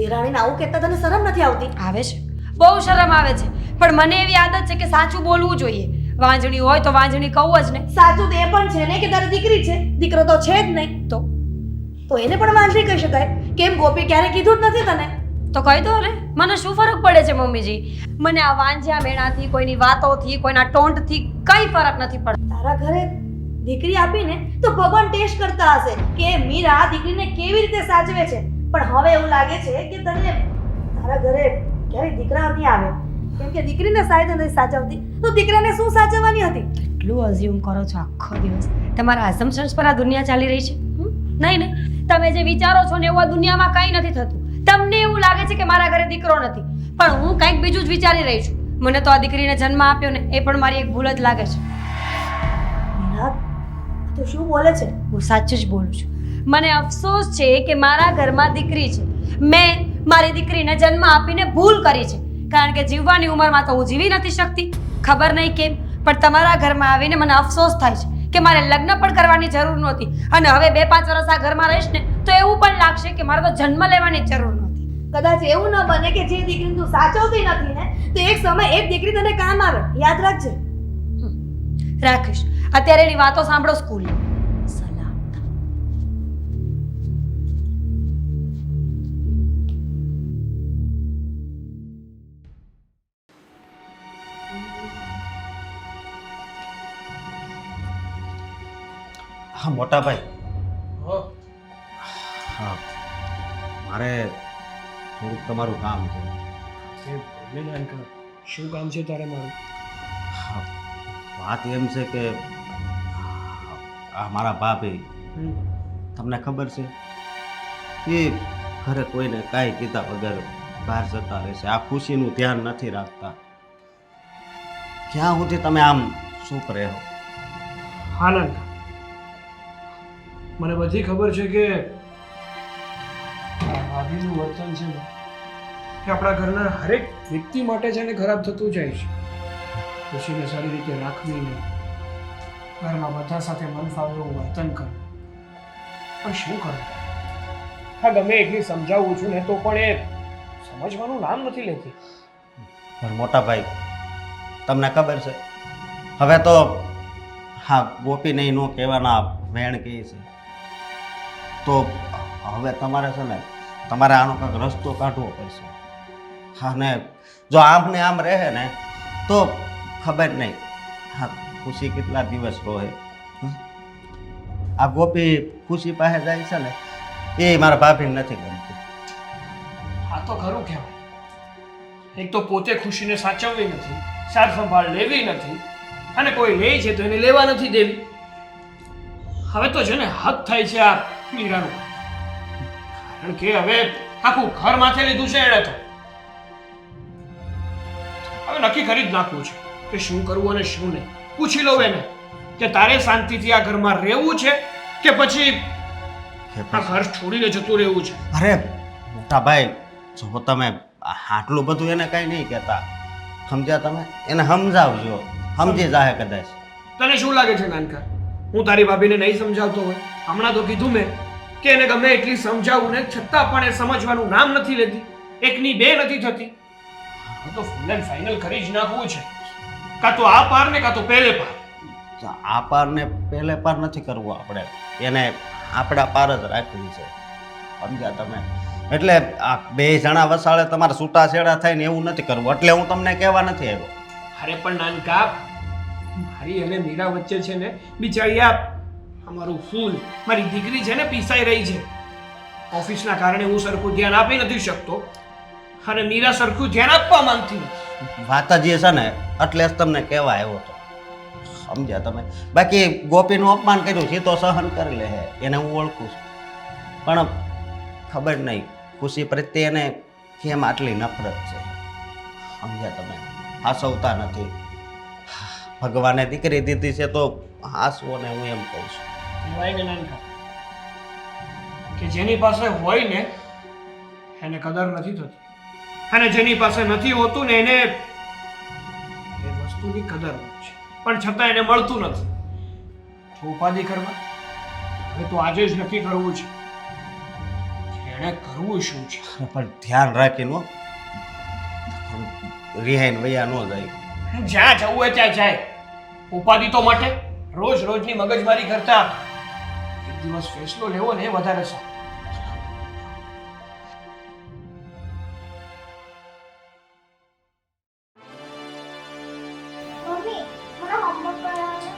દેરાણીને આવું કહેતા તને શરમ નથી આવતી? આવે છે, બહુ શરમ આવે છે, પણ મને એવી આદત છે કે સાચું બોલવું જોઈએ. વાંજણી હોય તો વાંજણી કહું જ ને. સાચું તો એ પણ છે ને કે તારી દીકરી છે, દીકરો તો છે જ નહીં. તો એને પણ વાંજણી કહી શકાય. કેમ ગોપી ક્યારે કીધું જ નથી તને? તો કહી દો ને, મને શું ફરક પડે છે મમ્મીજી? મને આ વાંજ્યા મેણાથી, કોઈની વાતોથી, કોઈના ટોન્ટથી કઈ ફરક નથી પડતો. તારા ઘરે દીકરી આપીને તો ભગવાન ટેસ્ટ કરતા હશે કે મીરા દીકરીને કેવી રીતે સાચવે છે. પણ હવે એવું લાગે છે કે તને તારા ઘરે ક્યારેય દીકરા નહીં આવે, કેમ કે દીકરીને સારી નથી સાચવતી તો દીકરાને શું સાચવવાની હતી? કેટલું અઝ્યુમ કરો છો આખો દિવસ. તમારા અઝમ્પશન્સ પર આ દુનિયા ચાલી રહી છે. નહીં ને, તમે જે વિચારો છો ને એવું આ દુનિયામાં કંઈ નથી થતું. તમને એવું લાગે છે કે મારા ઘરે દીકરો નથી, પણ હું કંઈક બીજું જ વિચારી રહી છું. મને તો આ દીકરીને જન્મ આપ્યો ને એ પણ મારી એક ભૂલ જ લાગે છે. મીરા, તું શું બોલે છે? હું સાચું જ બોલું છું. મને અફસોસ છે કે મારા ઘરમાં દીકરી છે. મેં મારી દીકરીને જન્મ આપીને ભૂલ કરી છે, કારણ કે જીવવાની ઉંમરમાં તો હું જીવી નથી શકતી. ખબર નહીં કેમ, પણ તમારા ઘરમાં આવીને મને અફસોસ થાય છે કે મારે લગ્ન પણ કરવાની જરૂર નહોતી, અને હવે 2-5 વર્ષ આ ઘરમાં રહીશ ને તો એવું પણ લાગશે કે મારે તો જન્મ લેવાની જરૂર નહોતી. કદાચ એવું ન બને કે જે દીકરીને તું સાચવતી નથી ને તો એક સમય એક દીકરી તને કામ આવે. યાદ રાખજે. રાખીશ. અત્યારે એની વાતો સાંભળો સ્કૂલની. સલામ. હા મોટા ભાઈ હો હા મારે થોડુંક તમારું કામ છે. એ બોલે નાનકા, શું કામ છે તારે મારું? હા વાત એમ છે કે આ મારા ભાભી હમ. તમને ખબર છે એ ઘરે કોઈને કાંઈ કીધા વગર બહાર જતા રહેશે. આ ખુશીનું ધ્યાન નથી રાખતા. ક્યાં સુધી તમે આમ ચૂપ રહો? હા નાનકા, મને બધી ખબર છે કે આ ભાભીનું વર્તન છે ને કે આપણા ઘરના હરેક વ્યક્તિ માટે છે ને ખરાબ થતું જાય છે. ખુશીને સારી રીતે રાખવી નહીં, ઘરમાં બધા સાથે મન ફાવે એવું વર્તન કરવું, પણ શું કરું? હા ગમે એટલી સમજાવું છું ને તો પણ એ સમજવાનું નામ નથી લેતી. પણ મોટા ભાઈ તમને ખબર છે હવે તો હા ગોપી નહીં નો કહેવાના વેણ કહે છે તો હવે તમારે છે ને તમારે આનો કંઈક રસ્તો કાઢવો પડશે. હા ને જો આમ ને આમ રહે ને તો ખબર નહીં હા ખુશી કેટલા દિવસ રહે. આ ગોપી ખુશી પાસે જાય છે ને એ મારા ભાભીને નથી ગમતું. આ તો ખરું કહેવાય. એક તો પોતે ખુશીને સાચવવી નથી, સાર સંભાળ લેવી નથી, અને કોઈ લે છે તો એને લેવા નથી દેવી. હવે તો છે ને હદ થાય છે આ મીરાનું, કારણ કે હવે આખું ઘર માથે લીધું છે એણે તો. હવે નક્કી કરી જ નાખવું છે કે શું કરવું અને શું નહીં. પૂછી લો એને કે તારે શાંતિથી આ ઘરમાં રહેવું છે કે પછી આ ઘર છોડીને જતું રહેવું છે. અરે મોટા ભાઈ જો તમે આટલું બધું એને કંઈ નહીં કહેતા, સમજ્યા તમે? એને સમજાવજો, સમજી જાહે કદાચ. તને શું લાગે છે નાનકા, હું તારી ભાભીને નહીં સમજાવતો હોય? હમણાં તો કીધું મેં કે એને ગમે એટલી સમજાવું ને છતાં પણ એ સમજવાનું નામ નથી લેતી. એકની બે નથી થતી. હવે તો ફૂલ એન્ડ ફાઇનલ કરી જ નાખવું છે, કાં તો આ પાર ને કાં તો પહેલે પાર. આ પાર ને પહેલે પાર નથી કરવું આપણે, એને આપણા પાર જ રાખવી છે, સમજ્યા તમે? એટલે આ બે જણા વસાળે તમારે છૂટાછેડા થાય ને એવું નથી કરવું, એટલે હું તમને કહેવા નથી આવ્યો. અરે પણ નાનકા, મારી અને મીરા વચ્ચે છે ને બિચારી આ અમારું ફૂલ મારી દીકરી છે ને પીસાઈ રહી છે. ઓફિસના કારણે હું સરખું ધ્યાન આપી નથી શકતો અને મીરા સરખું ધ્યાન આપવા માંગતી નથી. વાત જ એ છે ને એટલે જ તમને કહેવા આવ્યો હતો, સમજ્યા તમે? બાકી ગોપીનું અપમાન કર્યું છે એ તો સહન કરી લે, એને હું ઓળખું છું, પણ ખબર નહીં ખુશી પ્રત્યે એને કેમ આટલી નફરત છે, સમજ્યા તમે? હાસવતા નથી. ભગવાને દીકરી દીધી છે તો હાસવો ને હું એમ કહું છું. કહેવાય ને નાનકા કે જેની પાસે હોય ને એને કદર નથી થતી, અને જેની પાસે નથી હોતું ને એને એ વસ્તુની કદર હોય છે પણ છતાં એને મળતું નથી. તો ઉપાધિ કરવા હવે તો આજે જ નક્કી કરવું છે કે એને કરવું શું છે. પણ ધ્યાન રાખીને હો, રિહાઈને વયા ન જાય. જ્યાં જવું હોય ત્યાં જાય. ઉપાધિ તો માટે રોજ રોજની મગજમારી કરતા એક દિવસ ફેસલો લેવો ને એ વધારે સારું. મમ્મી મને હોમવર્ક કરાવવાનું.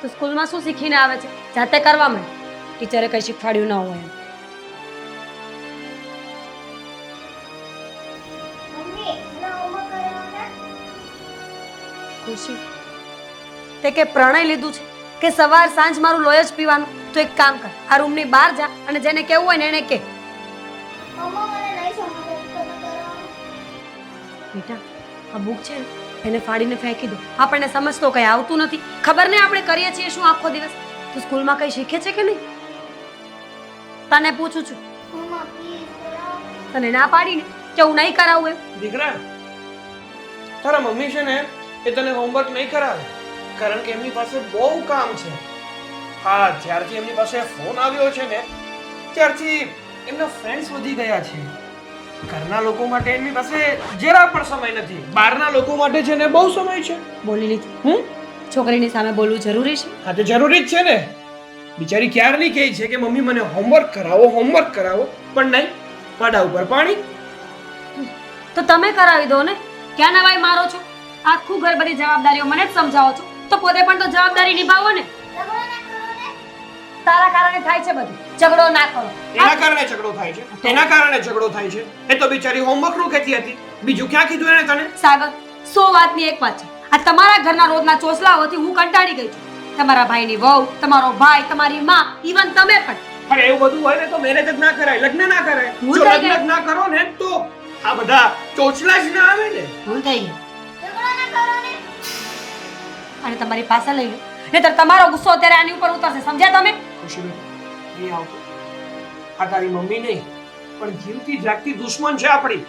તો સ્કૂલમાં શું શીખીને આવે છે જાતે કરવા માંડ. ટીચરે કંઈ શીખવાડ્યું ન હોય એમ. મમ્મી મને હોમવર્ક કરાવવાના. ખુશી તે કે પ્રણય લીધું છે કે સવાર સાંજ મારું લોહી જ પીવાનું? તો એક કામ કર, આ રૂમની બહાર જા અને જેને કહેવું હોય ને એને કે. મમ્મા મને નહીં સમજાતું, તમે કરાવો. બેટા આ બુક છે ને એને ફાડીને ફેંકી દો. આપણને સમજ તો કંઈ આવતું નથી, ખબર નહીં આપણે કરીએ છીએ શું આખો દિવસ. તું સ્કૂલમાં કંઈ શીખે છે કે નહીં? તને પૂછું છું, મમ્મા પ્લીઝ કરાવો. તને ના પાડીને કે હું નહીં કરાવું એમ? દીકરા, તારા મમ્મી છે ને એ તને હોમવર્ક નહીં કરાવે કારણ કે એમની પાસે બહુ કામ છે. હા, જ્યારથી એમની પાસે ફોન આવ્યો છે ને ત્યારથી એમના ફ્રેન્ડ્સ વધી ગયા છે. ઘરના લોકો માટે એમની પાસે જરા પણ સમય નથી, બહારના લોકો માટે છે ને બહુ સમય છે. બોલી લીધું. છોકરીની સામે બોલવું જરૂરી છે? હા, તો જરૂરી જ છે ને. બિચારી ક્યારની કહે છે કે મમ્મી મને હોમવર્ક કરાવો, હોમવર્ક કરાવો, પણ નહીં, પાડા ઉપર પાણી. તો તમે કરાવી દો ને, ક્યાં નવાઈ મારો છો? આખું ઘર બધી જવાબદારીઓ મને જ સમજાવો છો, તો પોતે પણ તો જવાબદારી નિભાવો ને. રગડો ના કરો ને. તારા કારણે થાય છે બધું. ઝઘડો ના કરો. એના કારણે ઝઘડો થાય છે એના કારણે ઝઘડો થાય છે એ તો બિચારી હોમવર્ક નું કહેતી હતી બીજું ક્યાં કીધું એને તને સાગર 100 વાતની એક વાત છે. આ તમારા ઘરના રોજના ચોસલાઓથી હું કંટાળી ગઈ છું. તમારા ભાઈની વહુ, તમારો ભાઈ, તમારી માં, ઇવન તમે પણ. પણ એવું બધું હોય ને તો મેરેજ જ ના કરાય લગ્ન ના કરાય ભૂલ જો થઈ ગઈ. લગ્ન જ ના કરો ને તો આ બધા ચોચલા જ ના આવે ને ભૂલ થઈ ગઈ ઝઘડો ના કરો ને. અને તમારી પાસે લઈ લો. નહીંતર તમારો ગુસ્સો અત્યારે આની ઉપર ઉતરશે. સમજ્યા તમે? ખુશીબેન નહીં આવતો આ તારી મમ્મી નહીં પણ જીવતી જાગતી દુશ્મન છે આપણી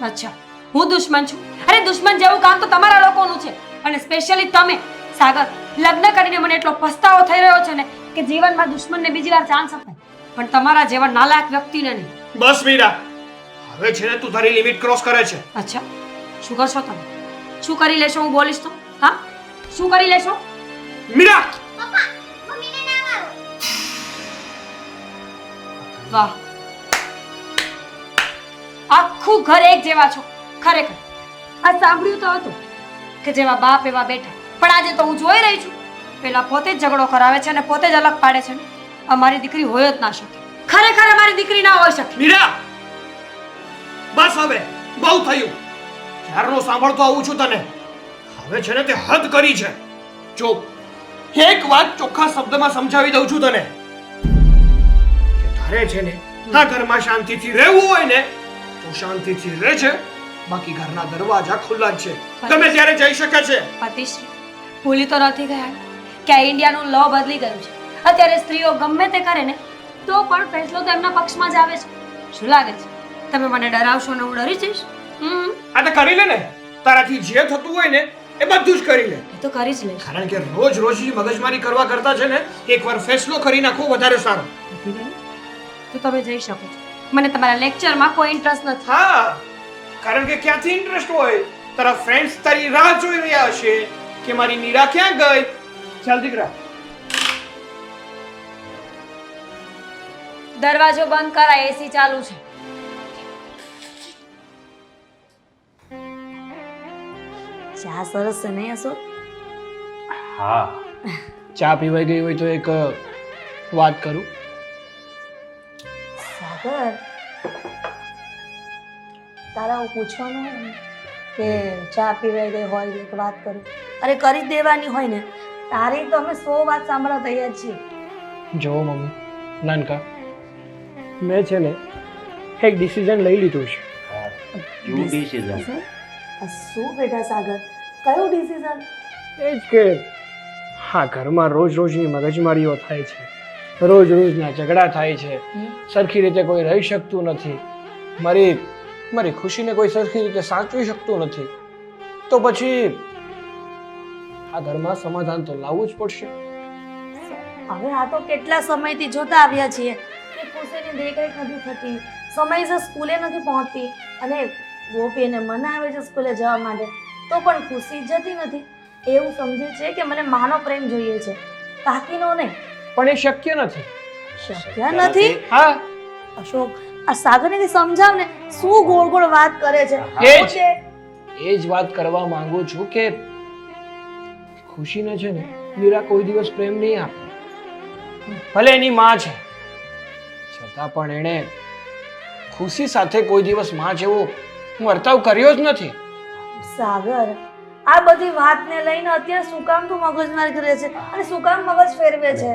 અચ્છા, હું દુશ્મન છું? અરે દુશ્મન જેવું કામ તો તમારા લોકોનું છે. અને સ્પેશિયલી તમે. સાગર, લગ્ન કરીને મને એટલો પસ્તાવો થઈ રહ્યો છે ને કે જીવનમાં દુશ્મનને બીજી વાર ચાન્સ અપાય, પણ તમારા જેવા નાલાયક વ્યક્તિને નહીં. બસ મીરા હવે છે ને તું તારી લિમિટ ક્રોસ કરે છે અચ્છા, શું કરશો તમે? શું કરી લેશો હું બોલીશ તો? હા, શું કરી લેશો? મીરા પપ્પા મમ્મીને ના મારો. વાહ, આખું ઘર એક જેવા છો ખરેખર. આ સાંભળ્યું તો હતું કે જેવા બાપ એવા બેટા, પણ આજે તો હું જોઈ રહી છું પેલા પોતે જ ઝઘડો કરાવે છે અને પોતે જ અલગ પાડે છે ને. અમારી દીકરી હોય જ ના શકે. ખરેખર અમારી દીકરી ના હોઈ શકે. મીરા બસ હવે બહુ થયું ક્યારનો સાંભળતો આવું છું તને હવે છે ને તે હદ કરી છે જો એક વાત ચોખ્ખા શબ્દમાં સમજાવી દઉં છું તને કે તારે છે ને આ ઘરમાં શાંતિથી રહેવું હોય ને તો શાંતિથી રહે છે બાકી ઘરના દરવાજા ખુલ્લા જ છે ગમે ત્યારે જઈ શકે છે પતિશ્રી, ભૂલી તો નથી ગયા કે આ ઇન્ડિયાનું લો બદલી ગયું છે. અત્યારે સ્ત્રીઓ ગમે તે કરે ને તો પણ ફેસલો તો એમના પક્ષમાં જ આવે છે. શું લાગે છે તમે મને ડરાવશો ને હું ડરી જઈશ? આ તો કરી લે ને તારાથી જે થતું હોય ને એ બધું જ કરી લે એ તો કરી જ લઈશ. કારણ કે રોજ રોજની મગજમારી કરવા કરતા છે ને એકવાર ફેસલો કરી નાખવો વધારે સારું નથી બેન? તો તમે જઈ શકો છો. મને તમારા લેક્ચરમાં કોઈ ઇન્ટરેસ્ટ નથી. હા કારણ કે ક્યાંથી ઇન્ટરેસ્ટ હોય તારા ફ્રેન્ડ્સ તારી રાહ જોઈ રહ્યા હશે કે મારી મીરા ક્યાં ગઈ ચાલ દીકરા દરવાજો બંધ કરા, એસી ચાલુ છે. ચા સરસ છે નહીં અશોક? હા ચા પીવાઈ ગઈ હોય તો એક વાત કરું સાગર, તારા હું પૂછવાનું હોય ને કે ચા પીવાઈ ગઈ હોય તો એક વાત કરું, અરે કરી જ દેવાની હોય ને, તારી તો અમે 100 વાત સાંભળવા તૈયાર છીએ. જો મમ્મી નાનકા મેં છે ને એક ડિસિઝન લઈ લીધું છે આ શું બેટા સાગર, કયું ડિસિઝન? એ જ કે હા ઘરમાં રોજ રોજની મગજમારીઓ થાય છે રોજ રોજના ઝઘડા થાય છે સરખી રીતે કોઈ રહી શકતું નથી મારી ખુશીને કોઈ સરખી રીતે સાચવી શકતું નથી તો પછી આ ઘરમાં સમાધાન તો લાવવું જ પડશે હવે આ તો કેટલા સમયથી જોતા આવ્યા છીએ કે ખુશીની દેખરેખ નથી થતી, સમયસર સ્કૂલે નથી પહોંચતી અને ગોપી એને મનાવે છે સ્કૂલે જવા માટે તો પણ ખુશી જતી નથી. એવું સમજે છે કે મને માનો પ્રેમ જોઈએ છે, કાકીનો નહીં. પણ એ શક્ય નથી શક્ય નથી? હા અશોક, આ સાગરને સમજાવ ને, શું ગોળ ગોળ વાત કરે છે? એ જ. પોતે એ જ વાત કરવા માંગુ છું કે ખુશીને છે ને મીરા કોઈ દિવસ પ્રેમ નહીં આપે ભલે એની માં છે છતાં પણ એણે ખુશી સાથે કોઈ દિવસ માં જેવો વર્તાવ કર્યો જ નથી. સાગર, આ બધી વાતને લઈને અત્યારે શું કામ તું મગજમારી કરે છે અને શું કામ મગજ ફેરવે છે?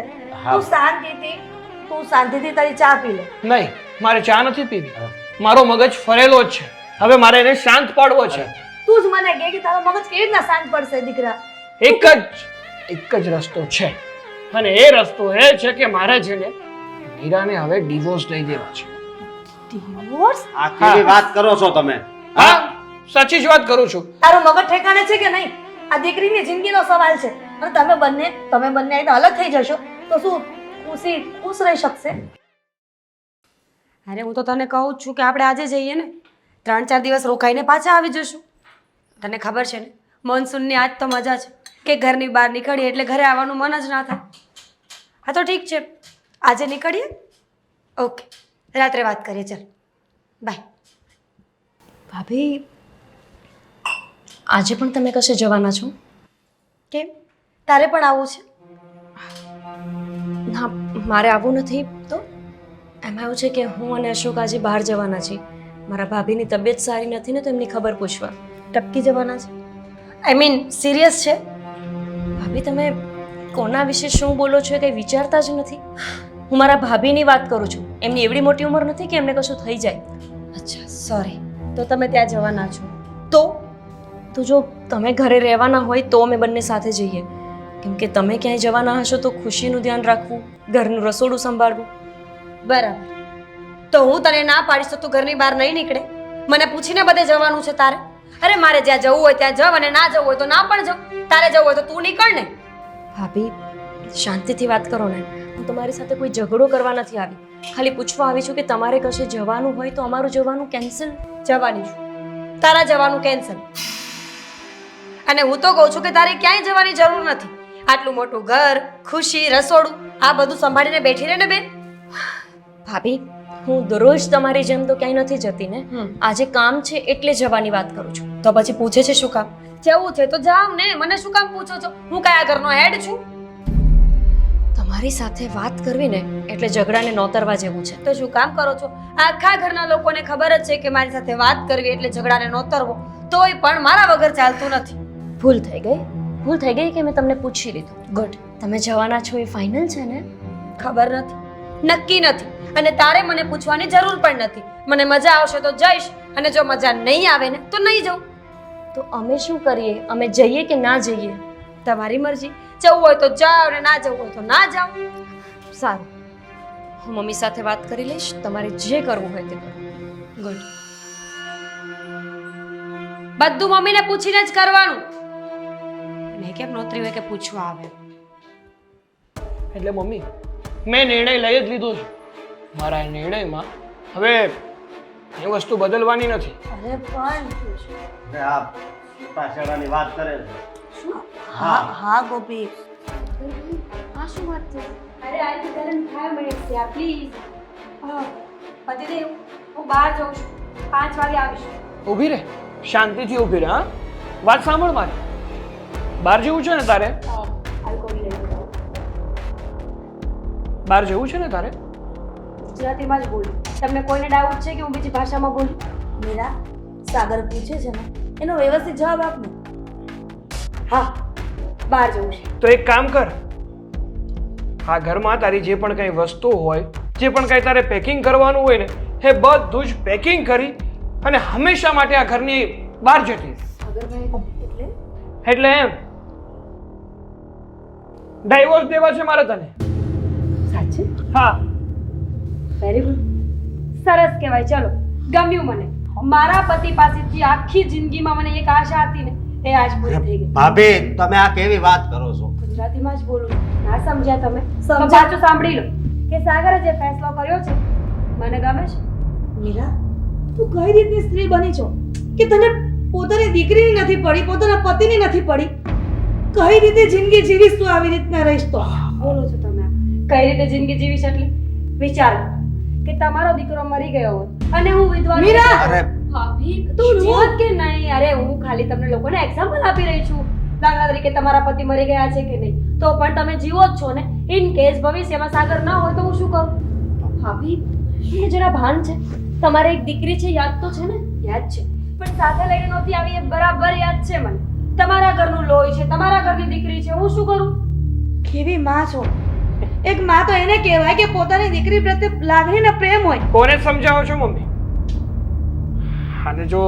તું શાંતિથી તારી ચા પી લે. નહીં મારે ચા નથી પીવી મારો મગજ ફરેલો જ છે હવે મારે એને શાંત પાડવો છે તું જ મને કહે કે તારો મગજ કેવી રીતના શાંત પડશે દીકરા? એક જ રસ્તો છે અને એ રસ્તો એ છે કે મારે છે ને મીરાને હવે ડિવોર્સ લઈ દેવા છે. ડિવોર્સ? આ કેવી વાત કરો છો તમે? હા સાચી જ વાત કરું છું. તારું મગજ ઠેકાણે છે કે નહીં? આ દીકરીની જિંદગીનો સવાલ છે અને તમે બંને આઈને અલગ થઈ જશો તો શું ખુશી ખુશ રહી શકશે? અરે હું તો તને કહું જ છું કે આપણે આજે જઈએ ને, 3-4 દિવસ રોકાઈને પાછા આવી જશું. તને ખબર છે ને મોનસૂનની આજ તો મજા છે કે ઘરની બહાર નીકળીએ એટલે ઘરે આવવાનું મન જ ના થાય. હા તો ઠીક છે, આજે નીકળીએ. ઓકે, રાત્રે વાત કરીએ. ચાલ બાય. ભાભી, આજે પણ તમે કશે જવાના છો? કેમ, તારે પણ આવવું છે? ના, મારે આવવું નથી તો એમાં એવું છે કે હું અને અશોક આજે બહાર જવાના છીએ મારા ભાભીની તબિયત સારી નથી ને તો એમની ખબર પૂછવા ટપકી જવાના છે આઈ મીન સિરિયસ છે ભાભી તમે કોના વિશે શું બોલો છો એ કંઈ વિચારતા જ નથી હું મારા ભાભીની વાત કરું છું એમની એવડી મોટી ઉંમર નથી કે એમને કશું થઈ જાય અચ્છા સોરી તો તમે ત્યાં જવાના છો તો જો તમે ઘરે રહેવાના હોય તો અમે બંને સાથે જઈએ કેમ કે તમે ક્યાંય જવાના હશો તો ખુશીનું ધ્યાન રાખવું ઘરનું રસોડું સંભાળવું બરાબર તો હું તને ના પાડીશ તો તું ઘરની બહાર નહીં નીકળે મને પૂછીને બધે જવાનું છે તારે અરે મારે જ્યાં જવું હોય ત્યાં જવ અને ના જવું હોય તો ના પણ જવ તારે જવું હોય તો તું નીકળ ને ભાભી શાંતિથી વાત કરો ને હું તમારી સાથે કોઈ ઝઘડો કરવા નથી આવી ખાલી પૂછવા આવી છું કે તમારે કશે જવાનું હોય તો અમારું જવાનું કેન્સલ જવાની છું તારા જવાનું કેન્સલ અને હું તો કહું છું કે તારે ક્યાંય જવાની જરૂર નથી આટલું મોટું ઘર ખુશી રસોડું આ બધું સંભાળીને બેઠી રહે ને બેન ભાભી હું દરરોજ તમારી જેમ તો ક્યાંય નથી જતી ને આજે કામ છે એટલે જવાની વાત કરું છું તો પછી પૂછે છે શું કામ જવું છે તો જાવ ને મને શું કામ પૂછો છો હું કયા ઘરનો હેડ છું તમારી સાથે વાત કરવી ને એટલે ઝઘડાને નોતરવા જેવું છે તો શું કામ કરો છો આખા ઘરના લોકોને ખબર જ છે કે મારી સાથે વાત કરવી એટલે ઝઘડાને નોતરવો તોય પણ મારા વગર ચાલતું નથી ભૂલ થઈ ગઈ કે મેં તમને પૂછી લીધું ગુડ તમે જવાના છો એ ફાઇનલ છે ને ખબર નથી નક્કી નથી અને તારે મને પૂછવાની જરૂર પણ નથી મને મજા આવશે તો જઈશ અને જો મજા નહીં આવે ને તો નહીં જાઉં તો અમે શું કરીએ અમે જઈએ કે ના જઈએ તમારી મરજી જવું હોય તો જાઓ અને ના જવું હોય તો ના જાઓ સારું હું મમ્મી સાથે વાત કરી લઈશ તમારે જે કરવું હોય તે કરો ગુડ બધું મમ્મીને પૂછીને જ કરવાનું મેં કેમ નોતરી હોય કે પૂછવા આવે એટલે મમ્મી મેં નિર્ણય લઈ જ લીધો છે મારા નિર્ણયમાં હવે એ વસ્તુ બદલવાની નથી અરે પણ આ છૂટાછેડાની વાત કરે છે હા ગોપી આ શું વાત છે અરે આઈ તને 5 મિનિટ્સ યાર પ્લીઝ પતિદેવ હું બહાર જાઉં છું 5 વાગે આવીશ ઊભી રહે શાંતિથી ઊભી રહે હા વાત સાંભળ મારી બહાર જવું છે ને તારે બહાર જવું છે ને તારે ગુજરાતીમાં જ બોલું તમને કોઈને ડાઉટ છે કે હું બીજી ભાષામાં બોલું મીરા સાગર પૂછે છે ને એનો વ્યવસ્થિત જવાબ આપ ને હા બહાર જવું છે તો એક કામ કર આ ઘરમાં તારી જે પણ કંઈ વસ્તુ હોય જે પણ કંઈ તારે પેકિંગ કરવાનું હોય ને એ બધું જ પેકિંગ કરી અને હંમેશા માટે આ ઘરની બહાર જતી સાગરભાઈ એટલે એમ ડાયવોર્સ દેવા છે મારે તને સાચે હા વેરી ગુડ સરસ કહેવાય ચલો ગમ્યું મને મારા પતિ પાસેથી આખી જિંદગીમાં મને એક આશા હતી ને એ આજ પૂરી થઈ ગઈ ભાભી તમે આ કેવી વાત કરો છો ગુજરાતીમાં જ બોલું ના સમજ્યા તમે સમજાતું સાંભળી લો કે સાગરે જે ફેસલો કર્યો છે મને ગમે છે મીરા તું કઈ રીતની સ્ત્રી બની છો કે તને પોતાની દીકરીની નથી પડી પોતાના પતિની નથી પડી કઈ રીતે જિંદગી જીવીશ તું આવી રીતના રહીશ તો બોલો છો તમે કઈ રીતે જિંદગી જીવીશ એટલે વિચારો કે તમારો દીકરો મરી ગયો હોત અને હું વિધવા મીરા! અરે ભાભી તું જોત કે નહીં અરે હું ખાલી તમને લોકોને એક્ઝામ્પલ આપી રહી છું દાખલા તરીકે તમારા પતિ મરી ગયા છે કે નહીં તો પણ તમે જીવો જ છો ને ઇન કેસ ભવિષ્યમાં સાગર ન હોય તો હું શું કરું ભાભી મને જરા ભાન છે તમારે એક દીકરી છે યાદ તો છે ને યાદ છે પણ સાથે લઈને નહોતી આવી એ બરાબર યાદ છે મને તમારા ઘરનું લોહી છે તમારા ઘરની દીકરી છે હું શું કરું કેવી માં છો એક માં તો એને કહેવાય કે પોતાની દીકરી પ્રત્યે લાગણી ને પ્રેમ હોય કોને સમજાવો છો મમ્મી અને જો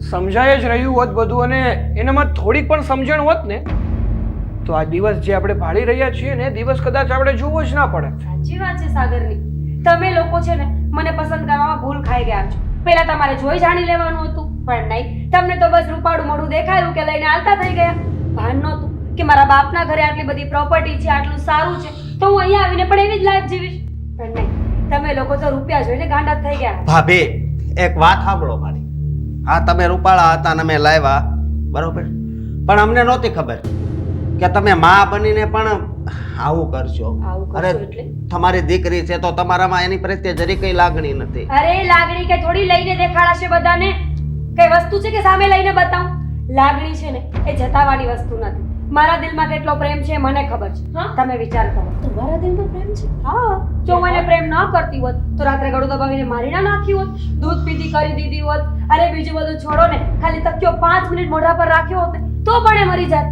સમજાય જ રહ્યું હોત બધું અને એનામાં થોડીક પણ સમજણ હોત ને તો આ દિવસ જે આપણે ભાળી રહ્યા છીએ ને એ દિવસ કદાચ આપણે જોવો જ ના પડે સાચી વાત છે સાગરની તમે લોકો છે ને મને પસંદ કરવામાં ભૂલ ખાઈ ગયા છો પહેલા તમારે જોઈ જાણી લેવાનું હતું પણ નહીં તમને તો બસ રૂપાળું મોઢું દેખાયું કે લઈને આલતા થઈ ગયા ભાન નહોતું કે મારા બાપના ઘરે આટલી બધી પ્રોપર્ટી છે આટલું સારું છે તો હું અહીંયા આવીને પણ એવી જ લાઈફ જીવીશ પણ નહીં તમે લોકો તો રૂપિયા જોઈને ગાંડા થઈ ગયા ભાભી એક વાત સાંભળો મારી હા તમે રૂપાળા હતા ને મેં લાવ્યા બરોબર પણ અમને નહોતી ખબર કે તમે માં બનીને પણ આવું કરશો આવું કરશો અરે એટલે? તમારી દીકરી છે તો તમારામાં એની પ્રત્યે જરી કઈ લાગણી નથી અરે લાગણી કે થોડી લઈને દેખાડાશે બધાને કઈ વસ્તુ છે કે સામે લઈને બતાવું લાગણી છે ને એ જતાવાની વસ્તુ નથી. મારા દિલમાં કેટલો પ્રેમ છે મને ખબર છે. હા? તમે વિચાર કરો. તમારા દિલમાં પ્રેમ છે? હા, જો મને પ્રેમ ન કરતી હોત તો રાત્રે ગળું દબાવીને મારી ના નાખી હોત, દૂધ પીતી કરી દીધી હોત. અરે બીજું બધું છોડો ને, ખાલી તકિયો 5 મિનિટ મોઢા પર રાખ્યો હોત ને તો પણ એ મરી જાત.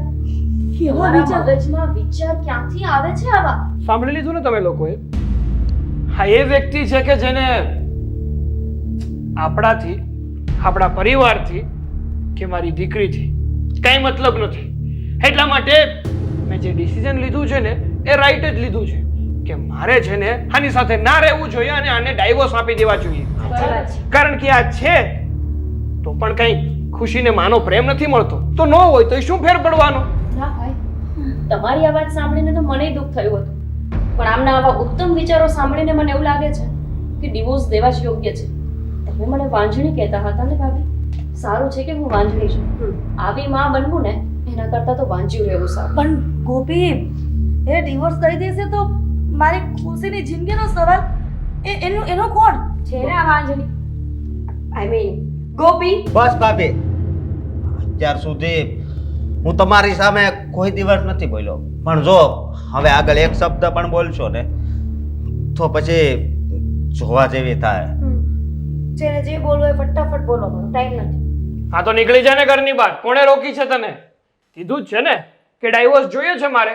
કેવા તમારા વિચાર મગજમાં વિચાર ક્યાંથી આવે છે આવા? સાંભળી લીધું ને તમે લોકોએ? હા, એ વ્યક્તિ છે કે જેને આપણાથી, આપણા પરિવારથી કે મારી દીકરીથી કંઈ મતલબ નથી. એટલા માટે મેં જે ડિસિઝન લીધું છે ને એ રાઈટ જ લીધું છે કે મારે છે ને આની સાથે ના રહેવું જોઈએ અને આને ડાયવોર્સ આપી દેવા જોઈએ. બરાબર છે. કારણ કે આ છે તો પણ કંઈ ખુશીને માનો પ્રેમ નથી મળતો તો ન હોય તો શું ફેર પડવાનો? ના ભાઈ, તમારી આ વાત સાંભળીને તો મને દુઃખ થયું હતું, પણ આમના આવા ઉત્તમ વિચારો સાંભળીને મને એવું લાગે છે કે ડિવોર્સ દેવા જ યોગ્ય છે. તમે મને વાંજણી કહેતા હતા ને ભાભી, સારું છે કે હું વાંજણી છું. આવી માં બનવું ને એના કરતાં તો વાંજ્યું રહેવું સારું. પણ ગોપી, એ ડિવોર્સ દઈ દેશે તો મારી ખુશીની જિંદગીનો સવાલ એનો કોણ? છે ને આ વાંજણી, આઈ મીન ગોપી. બસ ભાભી, અત્યાર સુધી હું તમારી સામે કોઈ દિવસ નથી બોલ્યો, પણ જો હવે આગળ એક શબ્દ પણ બોલશો ને તો પછી જોવા જેવી થાય. જેને જે બોલવું હોય ફટાફટ બોલો, ટાઈમ નથી. હા તો નીકળી જા ને ઘરની બહાર. કોણે રોકી છે તને? કીધું જ છે ને કે ડાયવોર્સ જોઈએ છે મારે.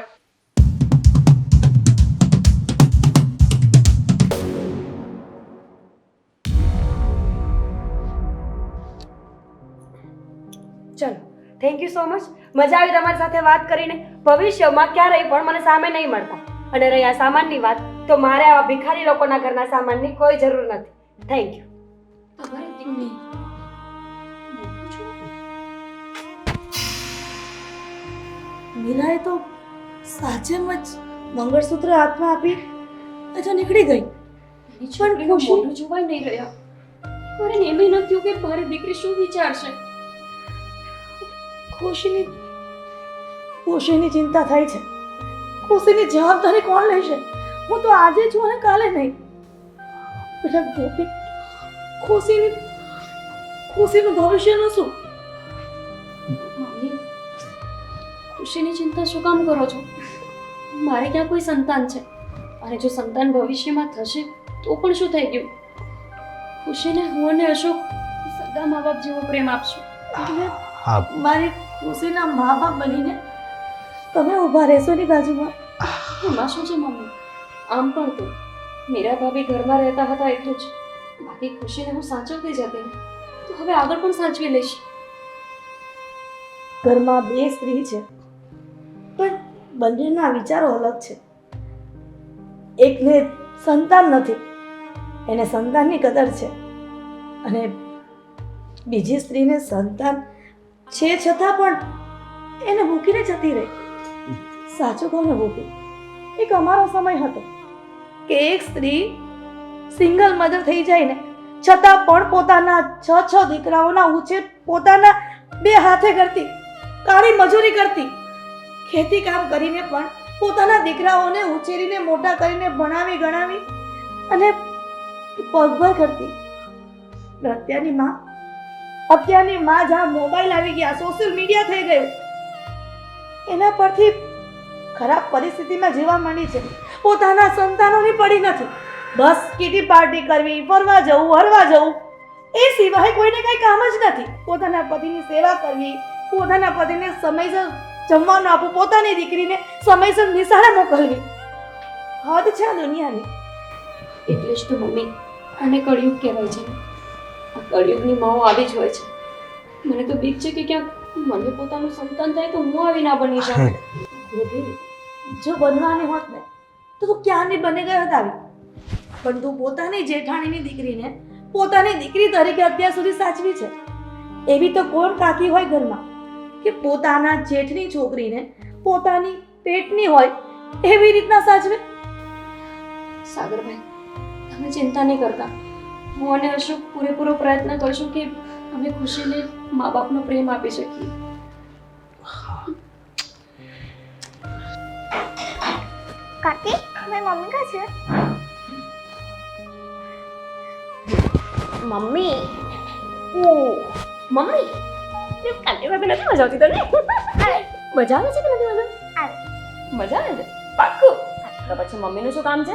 ચલો, થેન્ક યુ સો મચ. મજા આવી તમારી સાથે વાત કરીને. ભવિષ્યમાં ક્યારેય પણ મને સામે નહીં મળતા. અને રહી આ સામાનની વાત, તો મારે આવા ભિખારી લોકોના ઘરના સામાનની કોઈ જરૂર નથી. Thank you. તમારી દીકરી મીરાએ તો સાચેમ જ મંગળસૂત્ર હાથમાં આપી અચ્છા નીકળી ગઈ. એની છોકરીનું મોઢું જોવાય નહીં રહ્યા. મારે એમ નથી થયું કે મારી દીકરી શું વિચારશે. ખુશીની ચિંતા થાય છે. ખુશીની જવાબદારી કોણ લેશે? હું તો આજે છું અને કાલે નહીં. બેટા ગોપી, ખુશીનું ભવિષ્યનું શું? મમ્મી, ખુશીની ચિંતા શું કામ કરો છો? મારે ક્યાં કોઈ સંતાન છે, અને જો સંતાન ભવિષ્યમાં થશે તો પણ શું થઈ ગયું? ખુશીને હું અને અશોક સગા મા બાપ જેવો પ્રેમ આપશું. એટલે હા મારી ખુશીના મા બાપ બનીને તમે ઊભા રહેશો ની બાજુમાં? એમાં શું છે મમ્મી? આમ પણ તો મીરા ભાભી ઘરમાં રહેતા હતા એટલું જ, બાકી ખુશીને હું સાચવતી જતી ને, તો હવે આગળ પણ સાચવી લઈશ. ઘરમાં બે સ્ત્રી છે, પણ બંનેના વિચારો અલગ છે. એકને સંતાન નથી, એને સંતાનની કદર છે, અને બીજી સ્ત્રીને સંતાન છે છતાં પણ એને મૂકીને જતી રહી. સાચું કહું ને ગોપી, એક અમારો સમય હતો કે એક સ્ત્રી સિંગલ મધર થઈ જાય ને છતાં પણ પોતાના 6 દીકરાઓના ઉછેર પોતાના 2 હાથે કરતી, કાળી મજૂરી કરતી, ખેતી કામ કરીને પણ પોતાના દીકરાઓને ઉછેરીને મોટા કરીને ભણાવી ગણાવી અને પગભર કરતી. અત્યારની માં જ્યાં મોબાઈલ આવી ગયા, સોશિયલ મીડિયા થઈ ગયું, એના પરથી ખરાબ પરિસ્થિતિમાં જીવવા માંડી છે. પોતાના સંતાનોની પડી નથી. બસ કિટી પાર્ટી કરવી, ફરવા જવું, હરવા જવું, એ સિવાય કોઈને કઈ કામ જ નથી. પોતાના પતિની સેવા કરવી, પોતાના પતિને સમયસર જમવાનું આપવું, પોતાની દીકરીને સમયસર નિશાળે મોકલવી. હદ છે આ દુનિયાની. એટલે જ તો મમ્મી આને કળિયુગ કહેવાય છે. આ કળિયુગની માઓ આવી જ હોય છે. મને તો બીક છે કે ક્યાંક મને પોતાનું સંતાન થાય તો હું આવી ના બની જાઉં. ગોપી, જો બનવાની હોત ને તો તું ક્યાંની બની ગઈ હોત આવી. પણ તું પોતાની જેઠાણીની દીકરીને પોતાની દીકરી તરીકે અત્યાર સુધી સાચવી છે. એવી તો કોણ કાકી હોય ઘરમાં કે પોતાના જેઠની છોકરીને પોતાની પેટની હોય એવી રીતના સાચવે? સાગરભાઈ, તમે ચિંતા નહીં કરતા. હું અને અશોક પૂરેપૂરો પ્રયત્ન કરશું કે અમે ખુશીને મા બાપનો પ્રેમ આપી શકીએ. કાકી, મારી મમ્મી ક્યાં છે? મમ્મી, ઓ મમ્મી, કાકી સાથે નથી મજા આવતી તને મજા આવે છે કે નથી મજા આવે. મજા આવે છે પાક્કું તો પછી મમ્મીનું શું કામ છે